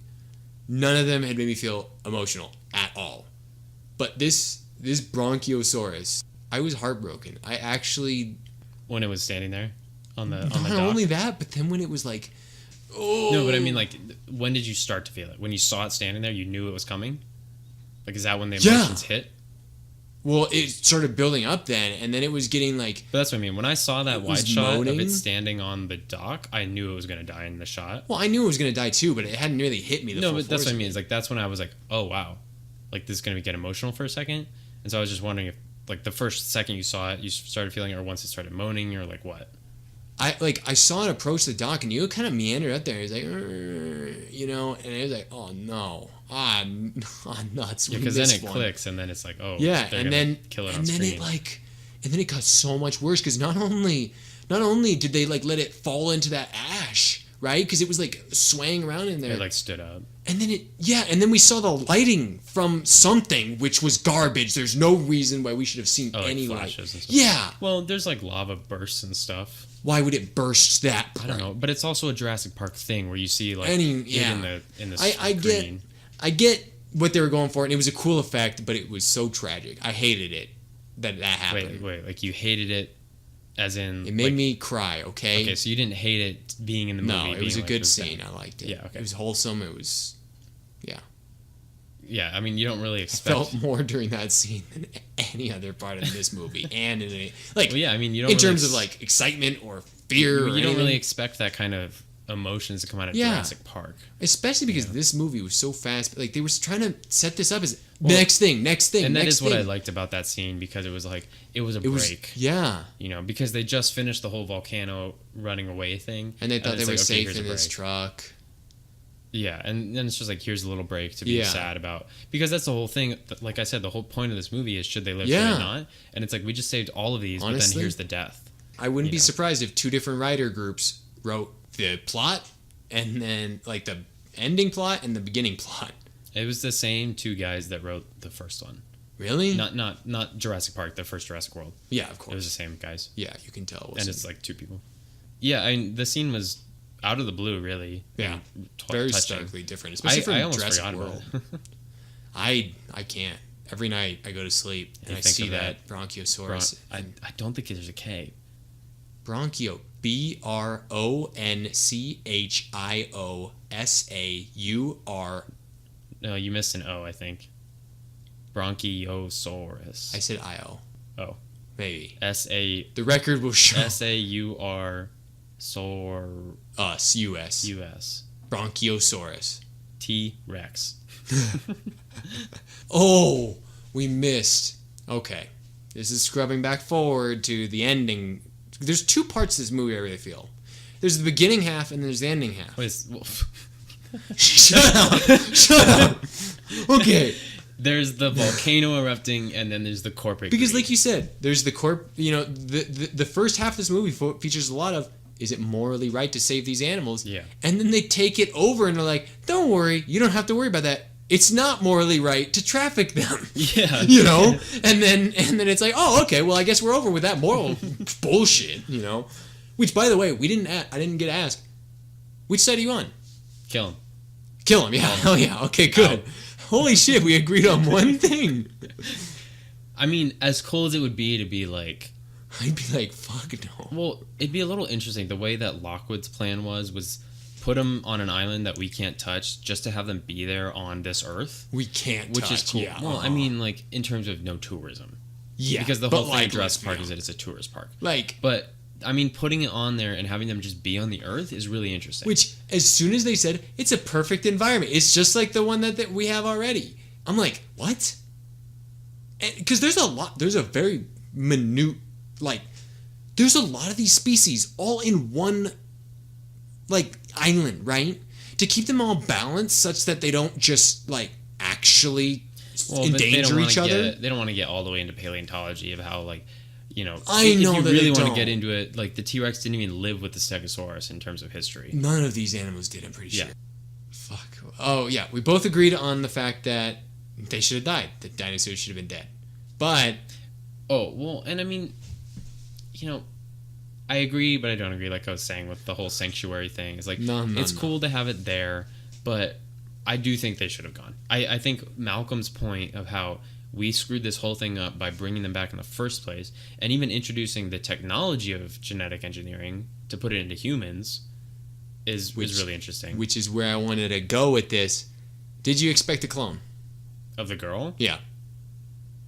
none of them had made me feel emotional at all. But this Bronchiosaurus, I was heartbroken. I actually... When it was standing there? On the Not dock? only that, but then when it was like... Oh... No, but I mean, like, when did you start to feel it? When you saw it standing there, you knew it was coming? Like, is that when the emotions hit? Well, it started building up then, and then it was getting like... But that's what I mean. When I saw that wide shot of it standing on the dock, I knew it was going to die in the shot. Well, I knew it was going to die too, but it hadn't really hit me. No, but that's what I mean. It's like, that's when I was like, oh, wow. Like, this is going to get emotional for a second. And so I was just wondering if, like, the first second you saw it, you started feeling it, or once it started moaning, or like what? I saw it approach the dock, and you kind of meandered up there. He was like, and it was like, oh no, nuts. Yeah, because then it clicks, and then it's like, oh, yeah, and then kill it on screen. And then it got so much worse because not only did they like let it fall into that ash, right? Because it was like swaying around in there. It like stood up. And then we saw the lighting from something which was garbage. There's no reason why we should have seen any light. And stuff. Yeah. Well, there's like lava bursts and stuff. Why would it burst that point? I don't know, but it's also a Jurassic Park thing where you see like in the screen. I get what they were going for, and it was a cool effect, but it was so tragic. I hated it that happened. Wait, like you hated it, as in it made me cry. Okay, so you didn't hate it being in the movie. No, it was a good scene. I liked it. Yeah, okay. It was wholesome. It was, yeah. Yeah, I mean, you don't really expect... I felt more during that scene than any other part of this movie, and in I mean, you don't in terms of like excitement or fear. You don't really expect that kind of emotions to come out of Jurassic Park, especially because this movie was so fast. Like they were trying to set this up as next thing, and that is what I liked about that scene because it was like it was a break. Because they just finished the whole volcano running away thing, and they thought they were safe in this truck. Yeah, and then it's just like, here's a little break to be sad about. Because that's the whole thing. Like I said, the whole point of this movie is should they live, should they not? And it's like, we just saved all of these, Honestly, but then here's the death. I wouldn't be surprised if two different writer groups wrote the plot and then, like, the ending plot and the beginning plot. It was the same two guys that wrote the first one. Really? Not Jurassic Park, the first Jurassic World. Yeah, of course. It was the same guys. Yeah, you can tell. And it's like two people. Yeah, I mean, the scene was... out of the blue, really. Yeah, very starkly different, especially from Jurassic World. I can't. Every night I go to sleep and I see that Bronchiosaurus. I don't think there's a K. Bronchio, Bronchiosaur. No, you missed an O, I think. Bronchiosaurus. I said I-O. Oh. Maybe. S-A... The record will show. S-A-U-R... U.S. Bronchiosaurus. T-Rex. Oh, we missed. Okay. This is scrubbing back forward to the ending. There's two parts to this movie, I really feel. There's the beginning half and there's the ending half. Wait, Shut up. Okay. There's the volcano erupting, and then there's the corporate Because, greed. like you said, there's the the first half of this movie features a lot of, is it morally right to save these animals? Yeah. And then they take it over and they're like, don't worry, you don't have to worry about that. It's not morally right to traffic them. Yeah. You know? And then it's like, oh, okay, well, I guess we're over with that moral bullshit, you know? Which, by the way, I didn't get asked. Which side are you on? Kill him. Kill him, yeah. Hell yeah. Okay, good. Out. Holy shit, we agreed on one thing. I mean, as cool as it would be to be like... I'd be like, fuck no. Well, it'd be a little interesting. The way that Lockwood's plan was put them on an island that we can't touch just to have them be there on this Earth. We can't Which touch, is cool. yeah. Well, I mean, like, in terms of no tourism. Yeah. Because the but whole thing like, of Jurassic Park let's is be that it's a tourist park. Like, But, I mean, putting it on there and having them just be on the Earth is really interesting. which, as soon as they said, it's a perfect environment. It's just like the one that we have already. I'm like, what? Because there's a very minute, like, there's a lot of these species all in one, like, island, right? To keep them all balanced such that they don't just, like, actually endanger each other. They don't want to get all the way into paleontology of how, like, you know, I know if that you really they want to don't. get into it, like, the T-Rex didn't even live with the Stegosaurus in terms of history. None of these animals did, I'm pretty Yeah. sure. Fuck. Oh, yeah. We both agreed on the fact that they should have died. The dinosaurs should have been dead. But... Oh, well, and I mean, you know, I agree, but I don't agree, like I was saying, with the whole sanctuary thing. It's like, it's cool to have it there, but I do think they should have gone. I think Malcolm's point of how we screwed this whole thing up by bringing them back in the first place, and even introducing the technology of genetic engineering to put it into humans is really interesting. Which is where I wanted to go with this. Did you expect a clone? Of the girl? Yeah.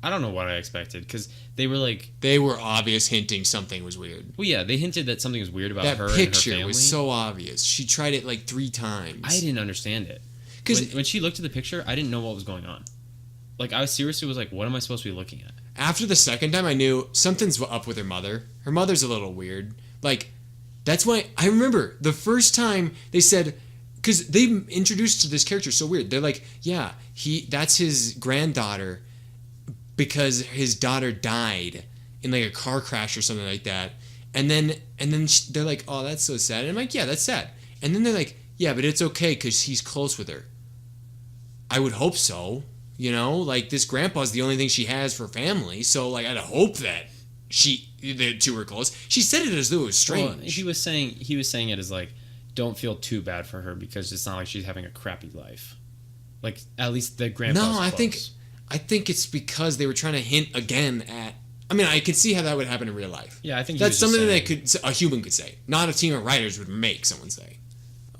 I don't know what I expected, because they were like... They were obvious hinting something was weird. Well, yeah, they hinted that something was weird about That her and her family. picture was so obvious. She tried it like 3 times. I didn't understand it. 'Cause when she looked at the picture, I didn't know what was going on. Like, I seriously was like, what am I supposed to be looking at? after the second time, I knew something's up with her mother. Her mother's a little weird. Like, that's why I remember the first time they said, because they introduced this character so weird. They're like, yeah, that's his granddaughter because his daughter died in like a car crash or something like that. And then they're like, oh, that's so sad. And I'm like, yeah, that's sad. And then they're like, yeah, but it's okay because he's close with her. I would hope so. You know, like this grandpa's the only thing she has for family. So like, I'd hope that the two were close. She said it as though it was strange. Well, he was saying it as like, don't feel too bad for her because it's not like she's having a crappy life. Like, at least the grandpa's No, I close. think it's because they were trying to hint again at. I mean, I could see how that would happen in real life. Yeah, I think that's something that a human could say, not a team of writers would make someone say.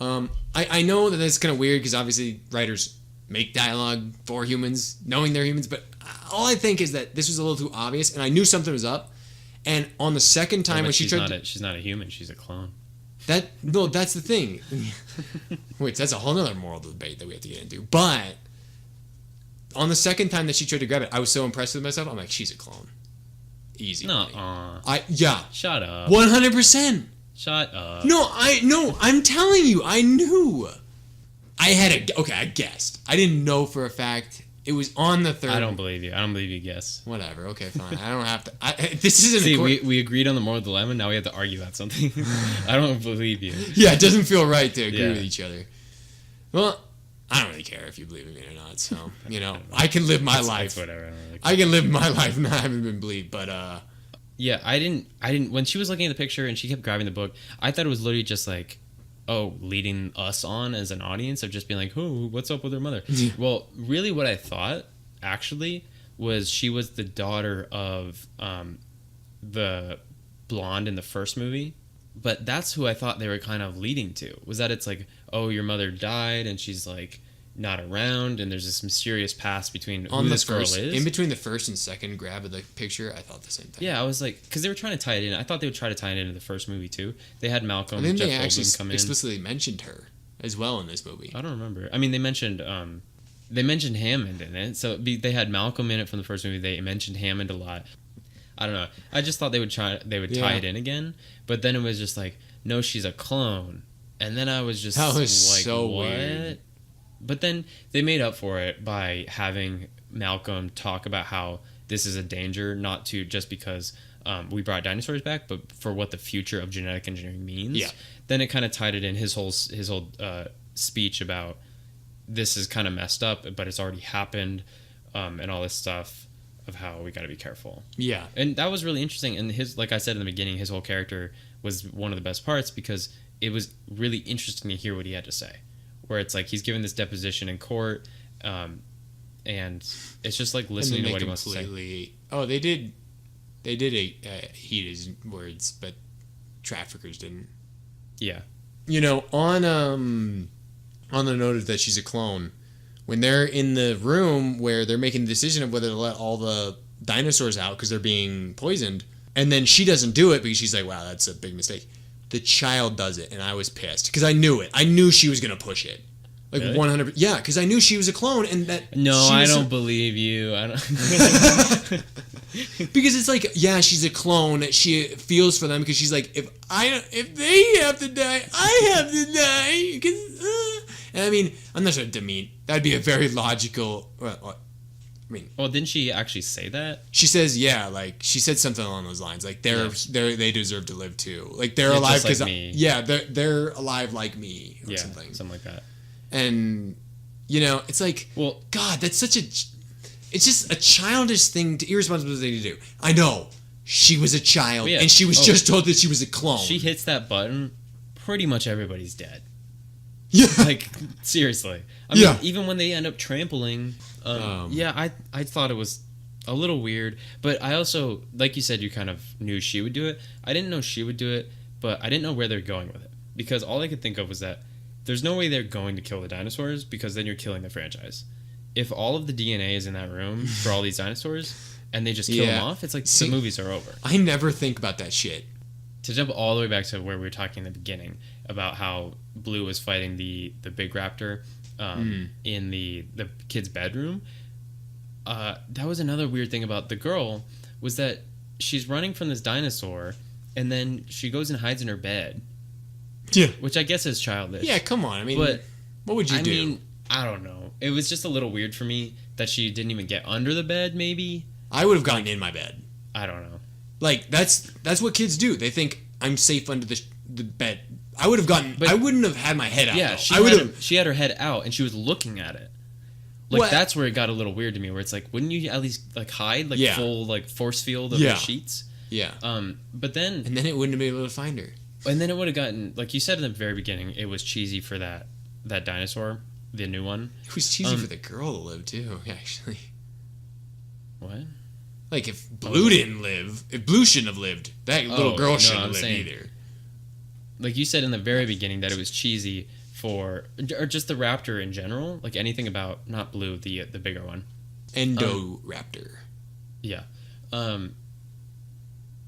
I know that that's kind of weird because obviously writers make dialogue for humans, knowing they're humans. But all I think is that this was a little too obvious, and I knew something was up. And on the second time when she tried, she's not a human; she's a clone. That's the thing. Wait, that's a whole other moral debate that we have to get into. But on the second time that she tried to grab it, I was so impressed with myself. I'm like, she's a clone. Easy. No, yeah. Shut up. 100%. Shut up. No, I'm telling you, I knew. I guessed. I didn't know for a fact. It was on the third. I don't believe you. I don't believe you guess. Whatever. Okay, fine. I don't have to. This isn't. See, we agreed on the moral dilemma. Now we have to argue about something. I don't believe you. Yeah, it doesn't feel right to agree with each other. Well, I don't really care if you believe in me or not. So I can live my life. Whatever. I can live my life not having been believed. But yeah, I didn't. When she was looking at the picture and she kept grabbing the book, I thought it was literally just like, leading us on as an audience of just being like, oh, what's up with her mother? Well, really what I thought, actually, was she was the daughter of the blonde in the first movie. But that's who I thought they were kind of leading to. Was that it's like, oh, your mother died and she's like not around and there's this mysterious past between who this girl is. In between the first and second grab of the picture, I thought the same thing. Yeah, I was like, because they were trying to tie it in. I thought they would try to tie it into the first movie too. They had Malcolm, and then Jeff they actually Goldblum come in. explicitly mentioned her as well in this movie. I don't remember. I mean, they mentioned Hammond in it. So they had Malcolm in it from the first movie. They mentioned Hammond a lot. I don't know. I just thought they would tie it in again, but then it was just like, no, she's a clone. And then I was just that was like, so what? weird. But then they made up for it by having Malcolm talk about how this is a danger, not to just because we brought dinosaurs back, but for what the future of genetic engineering means. Yeah. Then it kind of tied it in his whole speech about this is kind of messed up, but it's already happened, and all this stuff of how we got to be careful. Yeah. And that was really interesting. And like I said in the beginning, his whole character was one of the best parts because it was really interesting to hear what he had to say. Where it's like he's giving this deposition in court, and it's just like listening to what he wants to say. Oh, they did heed his words, but traffickers didn't. Yeah. You know, on the note that she's a clone, when they're in the room where they're making the decision of whether to let all the dinosaurs out because they're being poisoned, and then she doesn't do it because she's like, wow, that's a big mistake. The child does it, and I was pissed because I knew it. I knew she was going to push it. Like really? 100%. Yeah, because I knew she was a clone, and that. No, I don't believe you. I don't. Because it's like, yeah, she's a clone. She feels for them because she's like, if they have to die, I have to die. And I mean, I'm not sure to mean that'd be a very logical. Well, didn't she actually say that? She says, yeah, like she said something along those lines. Like they deserve to live too. Like they're alive because they're alive like me or something like that. And you know, it's like, well, God, that's such a. It's just a childish thing, irresponsible thing to do. I know she was a child, and she was just told that she was a clone. She hits that button, pretty much everybody's dead. Yeah, like seriously. I mean, even when they end up trampling, I thought it was a little weird. But I also, like you said, you kind of knew she would do it. I didn't know she would do it, but I didn't know where they're going with it because all I could think of was that there's no way they're going to kill the dinosaurs because then you're killing the franchise. If all of the DNA is in that room for all these dinosaurs and they just kill them off, it's like the movies are over. I never think about that shit. To jump all the way back to where we were talking in the beginning about how Blue was fighting the big raptor in the kid's bedroom, that was another weird thing about the girl was that she's running from this dinosaur and then she goes and hides in her bed. Yeah. Which I guess is childish. Yeah, come on. I mean, what would you do? I mean, I don't know. It was just a little weird for me that she didn't even get under the bed, maybe. I would have gotten in my bed. I don't know. Like, that's what kids do. They think I'm safe under the bed. I would have gotten... But I wouldn't have had my head out. Yeah, she had her head out, and she was looking at it. Like, that's where it got a little weird to me, where it's like, wouldn't you at least, like, hide? Like, full, like, force field of the sheets? Yeah. But then... And then it wouldn't have been able to find her. And then it would have gotten... Like you said in the very beginning, it was cheesy for that dinosaur, the new one. It was cheesy for the girl to live, too, actually. What? Like, if Blue didn't live... If Blue shouldn't have lived, that little girl shouldn't have lived either. Like you said in the very beginning that it was cheesy for... Or just the raptor in general. Like, anything about... Not Blue, the bigger one. Endoraptor. Yeah.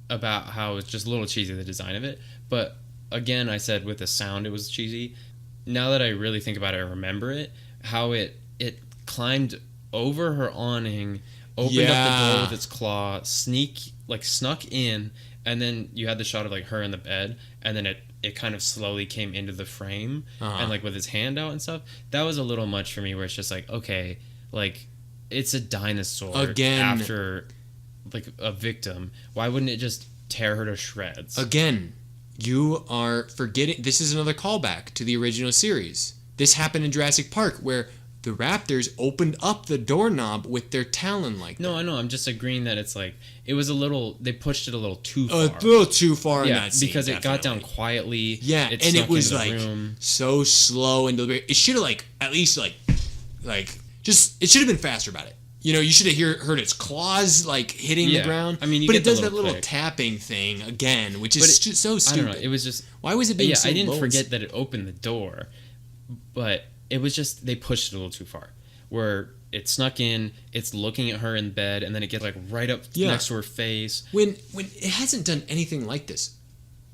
About how it's just a little cheesy, the design of it. But, again, I said with the sound it was cheesy. Now that I really think about it, I remember it. How it climbed over her awning... Opened up the door with its claw, snuck in, and then you had the shot of like her in the bed, and then it kind of slowly came into the frame, and like with its hand out and stuff. That was a little much for me, where it's just like, okay, like it's a dinosaur again after like a victim. Why wouldn't it just tear her to shreds? Again, you are forgetting. This is another callback to the original series. This happened in Jurassic Park, where the raptors opened up the doorknob with their talon like that. No, I know. I'm just agreeing that it's like, it was a little, they pushed it a little too far. A little too far in that scene. Because it got down quietly. Yeah, and it was like so slow and deliberate. It should have like, at least like, just, it should have been faster about it. You know, you should have heard its claws like hitting the ground. I mean, but it does that little tapping thing again, which is just so stupid. I don't know. It was just, why was it being so I didn't low? forget that it opened the door, but it was just, they pushed it a little too far. Where it snuck in, it's looking at her in bed, and then it gets like right up next to her face. When it hasn't done anything like this,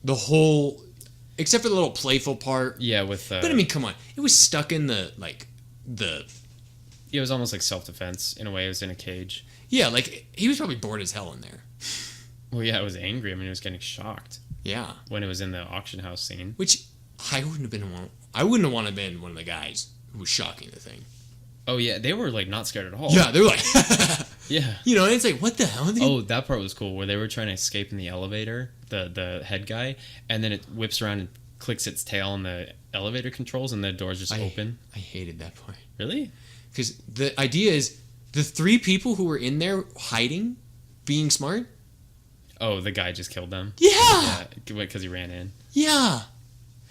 the whole, except for the little playful part. Yeah, with. But I mean, come on, it was stuck in the. It was almost like self-defense in a way. It was in a cage. Yeah, like he was probably bored as hell in there. Well, yeah, it was angry. I mean, it was getting shocked. Yeah. When it was in the auction house scene. Which I wouldn't have been one. I wouldn't have wanted to been one of the guys was shocking, the thing. Oh yeah, they were like not scared at all. Yeah, they were like, yeah. You know, and it's like, what the hell? Oh, that part was cool, where they were trying to escape in the elevator, the head guy, and then it whips around and clicks its tail on the elevator controls, and the doors just open. I hated that part. Really? Because the idea is the 3 people who were in there hiding, being smart. Oh, the guy just killed them? Yeah! Because he ran in. Yeah.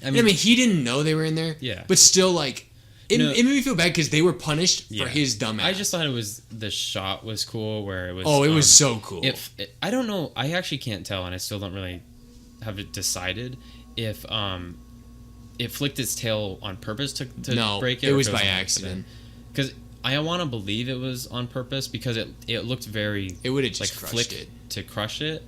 I mean, he didn't know they were in there. Yeah. But still, like, it made me feel bad because they were punished for his dumbass. I just thought the shot was cool, where it was... Oh, it was so cool. I don't know. I actually can't tell, and I still don't really have it decided if it flicked its tail on purpose to break it. No, it was by accident. Because I want to believe it was on purpose, because it looked very... It would have just like, crushed it. To crush it,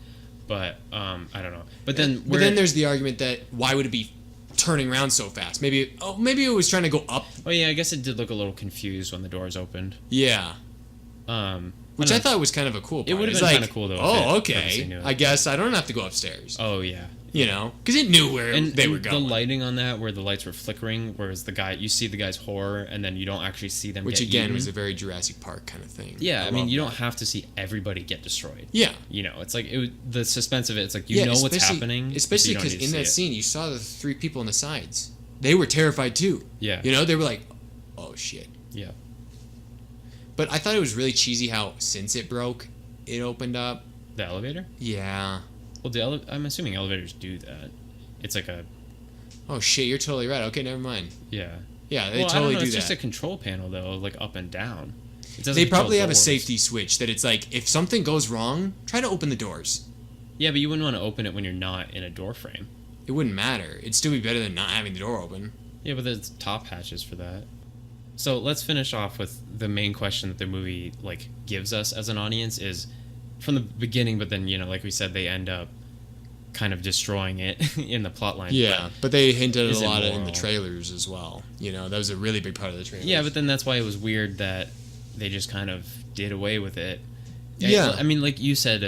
but I don't know. But then there's the argument that why would it be turning around so fast? Maybe it was trying to go up. Oh yeah, I guess it did look a little confused when the doors opened. Yeah. Which I thought was kind of a cool part. It would have been kind of cool though. Oh, okay. I guess I don't have to go upstairs. Oh yeah. You know, because it knew where they were going. The lighting on that, where the lights were flickering, whereas you see the guy's horror, and then you don't actually see them. Which get again eaten. was a very Jurassic Park kind of thing. Yeah, I mean, you don't have to see everybody get destroyed. Yeah, you know, it's like the suspense of it. It's like you know what's happening, especially because in that scene you saw the 3 people on the sides. They were terrified too. Yeah, you know, they were like, "Oh shit." Yeah. But I thought it was really cheesy how since it broke, it opened up. The elevator? Yeah. Well, I'm assuming elevators do that. It's like a... Oh, shit, you're totally right. Okay, never mind. Yeah. Yeah, they totally do that. It's just a control panel, though, like up and down. They probably have a safety switch that it's like, if something goes wrong, try to open the doors. Yeah, but you wouldn't want to open it when you're not in a door frame. It wouldn't matter. It'd still be better than not having the door open. Yeah, but there's top hatches for that. So let's finish off with the main question that the movie like gives us as an audience is from the beginning, but then, you know, like we said, they end up kind of destroying it in the plot line. Yeah, but they hinted a lot in the trailers as well. You know, that was a really big part of the trailers. Yeah, but then that's why it was weird that they just kind of did away with it. Yeah. I mean, like you said,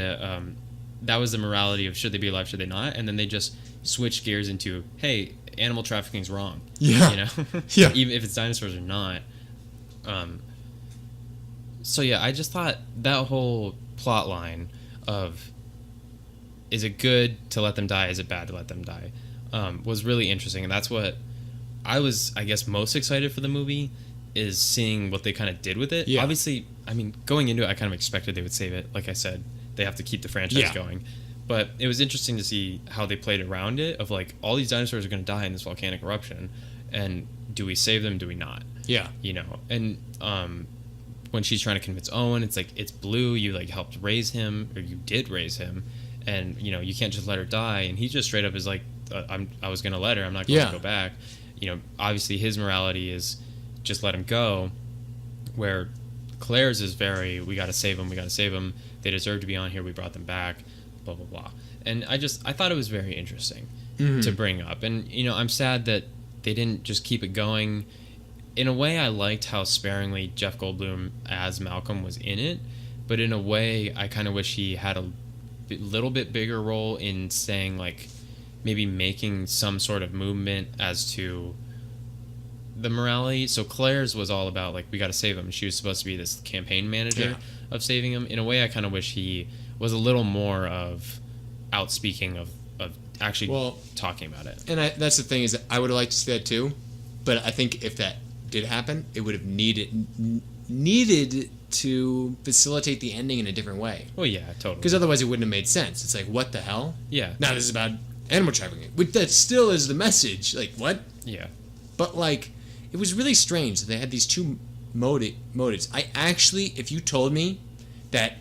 that was the morality of should they be alive, should they not? And then they just switched gears into, hey, animal trafficking's wrong. Yeah. You know? Yeah. Even if it's dinosaurs or not. So yeah, I just thought that whole plot line of is it good to let them die, is it bad to let them die, was really interesting. And that's what I was, I guess, most excited for the movie, is seeing what they kind of did with it. Yeah. Obviously, I mean, going into it, I kind of expected they would save it. Like I said, they have to keep the franchise going. But it was interesting to see how they played around it, of like, all these dinosaurs are going to die in this volcanic eruption, and do we save them, do we not? Yeah. You know, and when she's trying to convince Owen, it's like, it's Blue, you like helped raise him, or you did raise him, and you know, you can't just let her die. And he just straight up is like, I was going to let her, I'm not going to go back. You know, obviously his morality is just let him go, where Claire's is very, we got to save them, they deserve to be on here, we brought them back, blah blah blah. And I thought it was very interesting to bring up. And you know, I'm sad that they didn't just keep it going. In a way, I liked how sparingly Jeff Goldblum as Malcolm was in it, but in a way I kind of wish he had a little bit bigger role in saying, like, maybe making some sort of movement as to the morality. So Claire's was all about, like, we got to save him. She was supposed to be this campaign manager of saving him. In a way, I kind of wish he was a little more of outspeaking of actually talking about it. And that's the thing, is that I would have liked to see that too, but I think if that did happen, it would have needed to facilitate the ending in a different way. Well, yeah, totally. Because otherwise it wouldn't have made sense. It's like, what the hell? Yeah. Now this is about animal trafficking. Which that still is the message. Like, what? Yeah. But, like, it was really strange that they had these two motives. I actually, if you told me that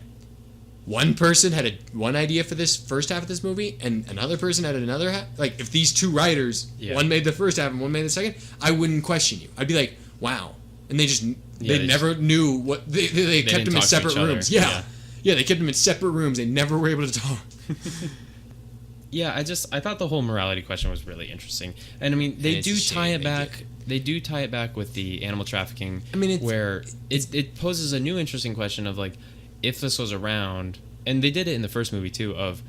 one person had one idea for this first half of this movie and another person had another half, like, if these two writers, one made the first half and one made the second, I wouldn't question you. I'd be like, wow. And they just, they never knew what, they kept them in separate rooms. Yeah, they kept them in separate rooms. They never were able to talk. Yeah, I thought the whole morality question was really interesting. And I mean, they do tie it back. They do tie it back with the animal trafficking. I mean, where it poses a new interesting question of, like, if this was around, and they did it in the first movie too, of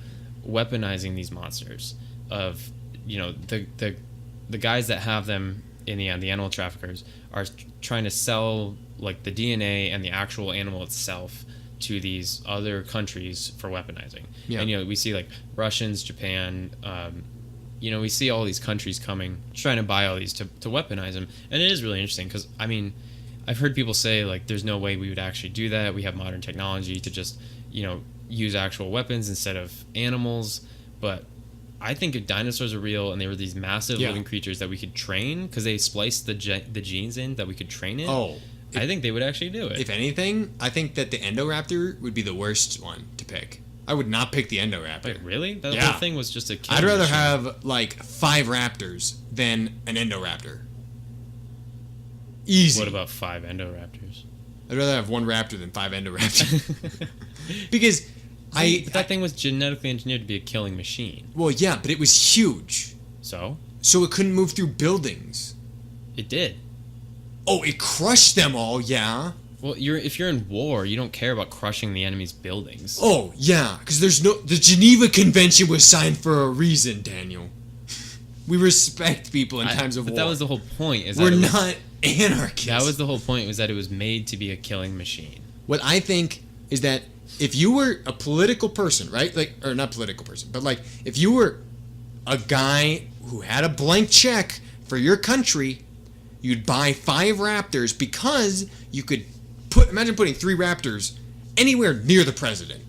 weaponizing these monsters, of, you know, the guys that have them in the end, the animal traffickers are trying to sell like the DNA and the actual animal itself to these other countries for weaponizing. Yeah. And we see like Russians, Japan, we see all these countries coming trying to buy all these to weaponize them. And it is really interesting because I've heard people say like there's no way we would actually do that. We have modern technology to just use actual weapons instead of animals. But I think if dinosaurs are real and they were these massive living creatures that we could train because they spliced the genes in that we could train in, I think they would actually do it. If anything, I think that the Endoraptor would be the worst one to pick. I would not pick the Endoraptor. Wait, really? That whole thing was just a killing I'd rather machine. have like 5 raptors than an Endoraptor. Easy. What about 5 Endoraptors? I'd rather have 1 raptor than 5 Endoraptors. Because but that thing was genetically engineered to be a killing machine. Well, yeah, but it was huge. So it couldn't move through buildings. it did. Oh, it crushed them all, yeah. Well, if you're in war, you don't care about crushing the enemy's buildings. Oh, yeah, because the Geneva Convention was signed for a reason, Daniel. We respect people in times of war. But that was the whole point. We're not anarchists. That was the whole point, was that it was made to be a killing machine. What I think is that if you were a political person, right? Or not political person, but like if you were a guy who had a blank check for your country, you'd buy 5 raptors because you could imagine putting 3 raptors anywhere near the president.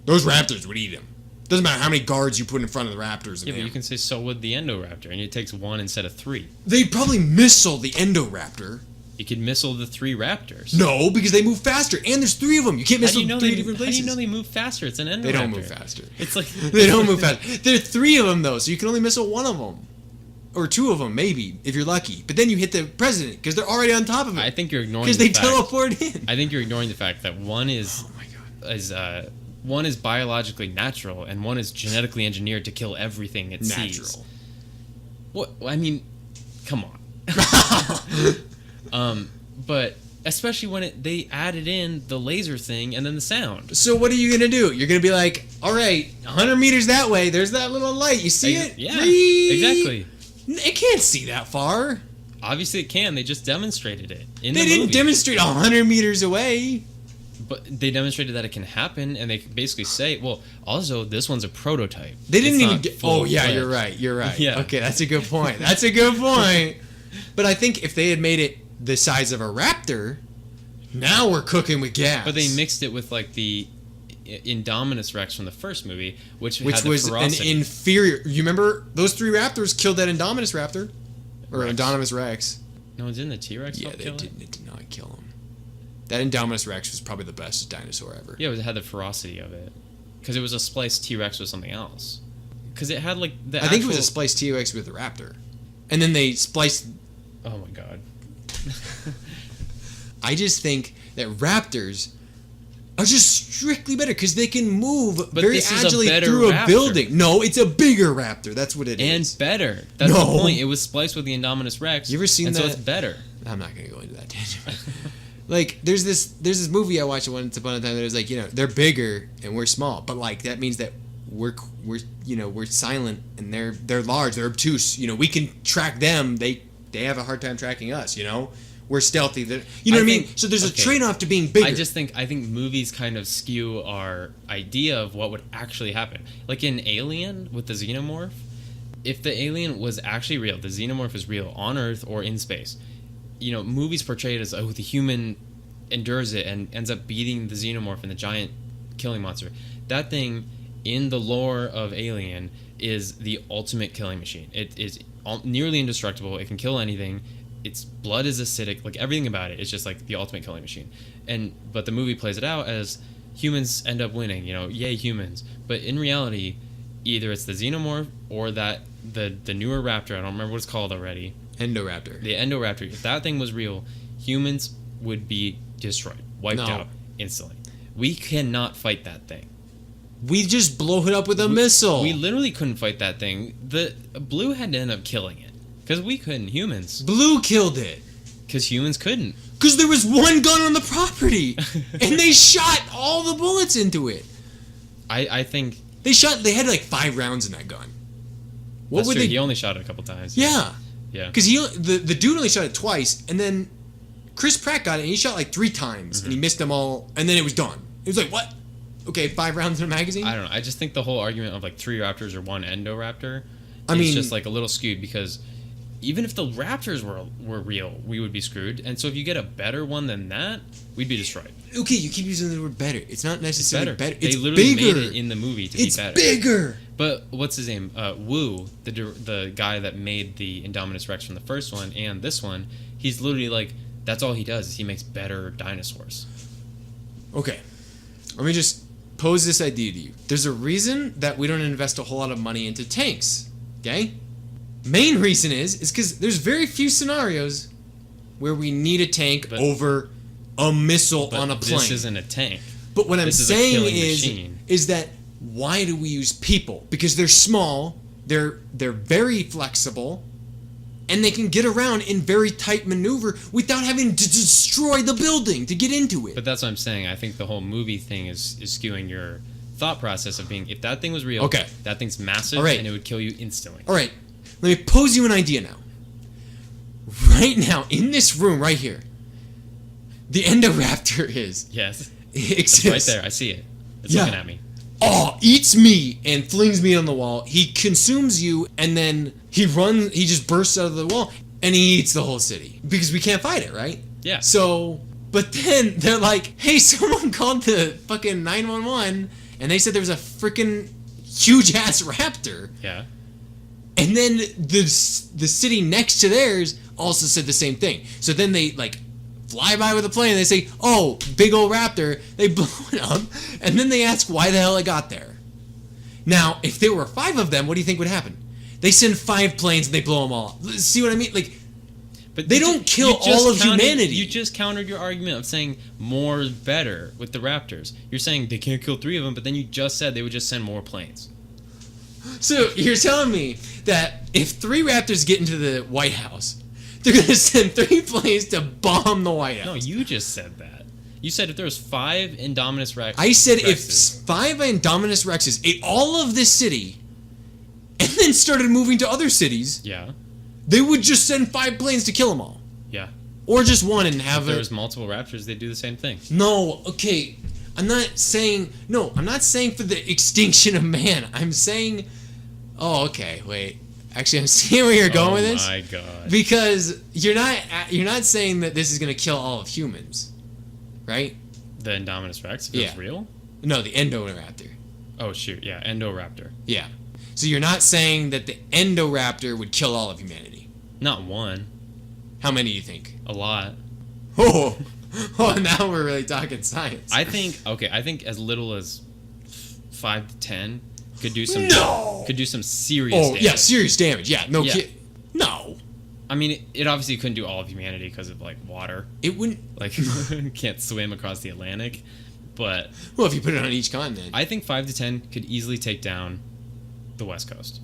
Those raptors would eat him. Doesn't matter how many guards you put in front of the raptors. Yeah, but you can say so would the Endoraptor, and it takes 1 instead of 3. They'd probably missile the Endoraptor. You could missile the 3 raptors. No, because they move faster, and there's 3 of them. You can't missile 3 different places. How do you know they move faster? It's an Endoraptor. They don't move faster. It's like They don't move faster. There are 3 of them though, so you can only missile 1 of them, or 2 of them maybe if you're lucky. But then you hit the president because they're already on top of it. I think you're ignoring because they teleport in. I think you're ignoring the fact that one is Oh my god. One is biologically natural and one is genetically engineered to kill everything it sees. Natural. What? I mean, come on. But especially when they added in the laser thing and then the sound. So what are you gonna do? You're gonna be like, all right, 100 meters that way. There's that little light. You see it? Yeah, exactly. It can't see that far. Obviously it can. They just demonstrated it in They the didn't movie. demonstrate 100 meters away. But they demonstrated that it can happen, and they basically say, well, also, this one's a prototype. They didn't It's even not get... full Oh, yeah, fledged. you're right. You're right. Yeah. Okay, that's a good point. That's a good point. But I think if they had made it the size of a raptor, now we're cooking with gas. But they mixed it with, like, the Indominus Rex from the first movie, which had the was ferocity. an inferior... You remember those 3 raptors killed that Indominus raptor? Or Rex. Indominus Rex. No, didn't the T-Rex Yeah, help they kill did, it? it did not kill him. That Indominus Rex was probably the best dinosaur ever. Yeah, it had the ferocity of it. Because it was a spliced T-Rex with something else. Because it had, like, I think it was a spliced T-Rex with a raptor. And then they spliced... Oh, my God. I just think that raptors are just strictly better because they can move very this is a agilely better through raptor. a building. No, it's a bigger raptor. That's what it is. And better. That's No. the point. It was spliced with the Indominus Rex. You ever seen and that? so it's better. I'm not gonna go into that tangent. Like, there's this movie I watched once upon a time that was like, they're bigger and we're small, but like that means that we're silent and they're large, they're obtuse. We can track them. They have a hard time tracking us. We're stealthy. You know what I mean? So there's a trade-off to being bigger. I think movies kind of skew our idea of what would actually happen. Like in Alien with the xenomorph, if the alien was actually real, the xenomorph is real on Earth or in space. Movies portray it as, the human endures it and ends up beating the xenomorph and the giant killing monster. That thing, in the lore of Alien, is the ultimate killing machine. It is nearly indestructible. It can kill anything. Its blood is acidic. Like, everything about it is just like the ultimate killing machine. But the movie plays it out as humans end up winning. Yay humans. But in reality, either it's the xenomorph or the newer raptor. I don't remember what it's called already. Endoraptor. The Endoraptor. If that thing was real, humans would be destroyed, wiped out instantly. We cannot fight that thing. We just blow it up with a missile. We literally couldn't fight that thing. The Blue had to end up killing it because we couldn't. Humans. Blue killed it. Because humans couldn't. Because there was one gun on the property, and they shot all the bullets into it. I think they had like 5 rounds in that gun. What that's would true. they? He only shot it a couple times. Yeah. Yeah. Because the dude only shot it twice, and then Chris Pratt got it, and he shot like 3 times, and he missed them all, and then it was done. It was like, what? Okay, 5 rounds in a magazine? I don't know. I just think the whole argument of like 3 raptors or 1 endoraptor I is mean, just like a little skewed, because even if the raptors were real, we would be screwed. And so if you get a better one than that, we'd be destroyed. Okay, you keep using the word better. It's not necessarily better. It's They literally bigger. made it in the movie to be better. It's bigger. But what's his name? Wu, the guy that made the Indominus Rex from the first one and this one, he's literally like, that's all he does is he makes better dinosaurs. Okay, let me just pose this idea to you. There's a reason that we don't invest a whole lot of money into tanks, okay? Main reason is because there's very few scenarios where we need a tank over a missile But on a plane. this isn't a tank. But what I'm This is a saying killing machine. is that why do we use people? Because they're small, they're very flexible, and they can get around in very tight maneuver without having to destroy the building to get into it. But that's what I'm saying. I think the whole movie thing is skewing your thought process of being, if that thing was real, Okay. that thing's massive, All right. and it would kill you instantly. All right, let me pose you an idea now. Right now, in this room right here, the Endoraptor Yes. exists. It's right there. I see it. It's Yeah. looking at me. Eats me and flings me on the wall. He consumes you, and then he just bursts out of the wall, and he eats the whole city. Because we can't fight it, right? Yeah. So, but then they're like, hey, someone called the fucking 911, and they said there was a freaking huge-ass raptor. Yeah. And then the city next to theirs also said the same thing. So then they, like, fly by with a plane, and they say, oh, big old raptor. They blow it up, and then they ask why the hell it got there. Now, if there were 5 of them, what do you think would happen? They send 5 planes, and they blow them all up. See what I mean? Like, But they don't kill all of humanity. You just countered your argument of saying more is better with the raptors. You're saying they can't kill 3 of them, but then you just said they would just send more planes. So you're telling me that if 3 raptors get into the White House, they're going to send 3 planes to bomb the White House? No, you just said that. You said if there was 5 Indominus Rex. I said Rexes, if 5 Indominus Rexes ate all of this city and then started moving to other cities, Yeah. they would just send 5 planes to kill them all. Yeah. Or just one and have If there it. was multiple raptors, they'd do the same thing. No, okay. I'm not saying for the extinction of man. I'm saying, oh, okay, wait. Actually, I'm seeing where you're going with this. Oh my god. Because you're not saying that this is going to kill all of humans, right? The Indominus Rex, if it was real? No, the Endoraptor. Oh shoot, yeah, Endoraptor. Yeah. So you're not saying that the Endoraptor would kill all of humanity. Not one. How many do you think? A lot. Oh, now we're really talking science. I think as little as 5 to 10 could do some serious damage. yeah, serious damage. Yeah, no Yeah. kid. No. I mean, it obviously couldn't do all of humanity because of like water. It wouldn't. Like can't swim across the Atlantic, but Well, if you put it on each continent. I think 5 to 10 could easily take down the West Coast.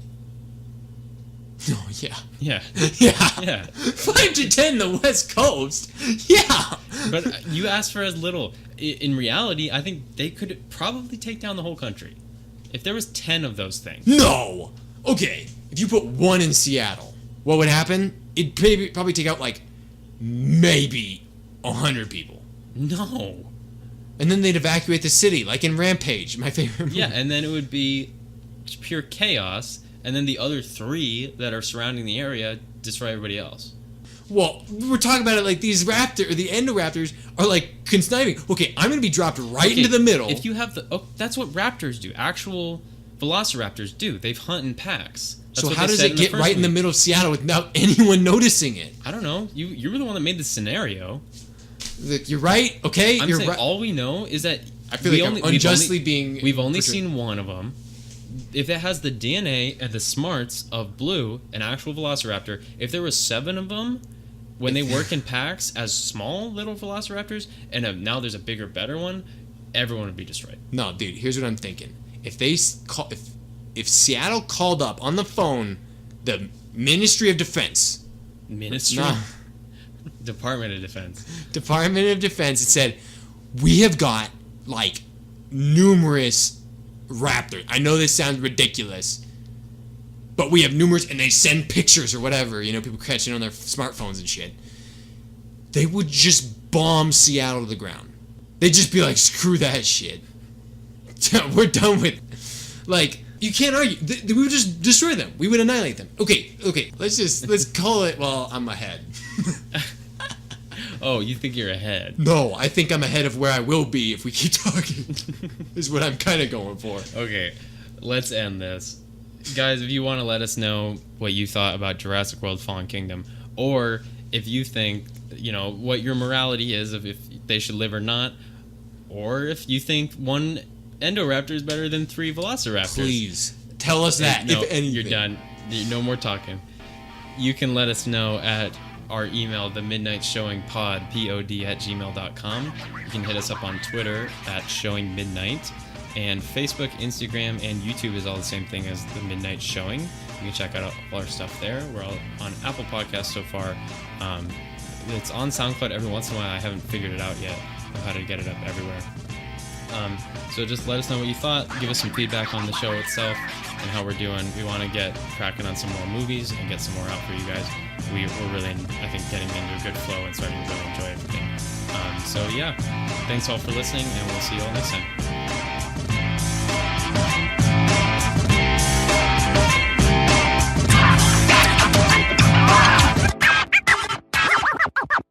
Oh, yeah. Yeah. Yeah. Yeah. 5 to 10 the West Coast. Yeah. But you asked for as little. In reality, I think they could probably take down the whole country. If there was 10 of those things. No. Okay. If you put 1 in Seattle, what would happen? It'd probably take out like maybe 100 people. No. And then they'd evacuate the city, like in Rampage, my favorite movie. Yeah, and then it would be pure chaos, and then the other 3 that are surrounding the area destroy everybody else. Well, we're talking about it like the Endoraptors are like conniving. Okay, I'm going to be dropped right into the middle. If you have that's what raptors do. Actual velociraptors do. They've hunt in packs. That's so what how they does said it get first right in the movie. middle of Seattle without anyone noticing it? I don't know. You were the one that made the scenario. Look, you're right. Okay, I'm you're saying right. all we know is that I feel like I'm unjustly being. We've only portrayed. seen one of them. If it has the DNA and the smarts of Blue, an actual velociraptor, if there was 7 of them, when they work in packs as small little velociraptors, and now there's a bigger, better one, everyone would be destroyed. No, dude. Here's what I'm thinking. If Seattle called up on the phone the Ministry of Defense, Ministry? No. Department of Defense. Department of Defense, it said, we have got like numerous raptors. I know this sounds ridiculous. but we have numerous, and they send pictures or whatever, people catching on their smartphones and shit. They would just bomb Seattle to the ground. They'd just be like, screw that shit. We're done with it. Like, you can't argue. We would just destroy them. We would annihilate them. Okay. Let's call it, well, I'm ahead. Oh, you think you're ahead? No, I think I'm ahead of where I will be if we keep talking. Is what I'm kind of going for. Okay, let's end this. Guys, if you want to let us know what you thought about Jurassic World Fallen Kingdom, or if you think, what your morality is of if they should live or not, or if you think one Endoraptor is better than 3 Velociraptors. Please, tell us that, No, if anything. you're done. No more talking. You can let us know at our email, themidnightshowingpod, pod@gmail.com. You can hit us up on Twitter at showingmidnight, and Facebook, Instagram, and YouTube is all the same thing as The Midnight Showing. You can check out all our stuff there. We're all on Apple Podcasts so far. It's on SoundCloud every once in a while. I haven't figured it out yet of how to get it up everywhere. So just let us know what you thought. Give us some feedback on the show itself and how we're doing. We want to get cracking on some more movies and get some more out for you guys. We're really, I think, getting into a good flow and starting to really enjoy everything. So yeah, thanks all for listening, and we'll see you all next time.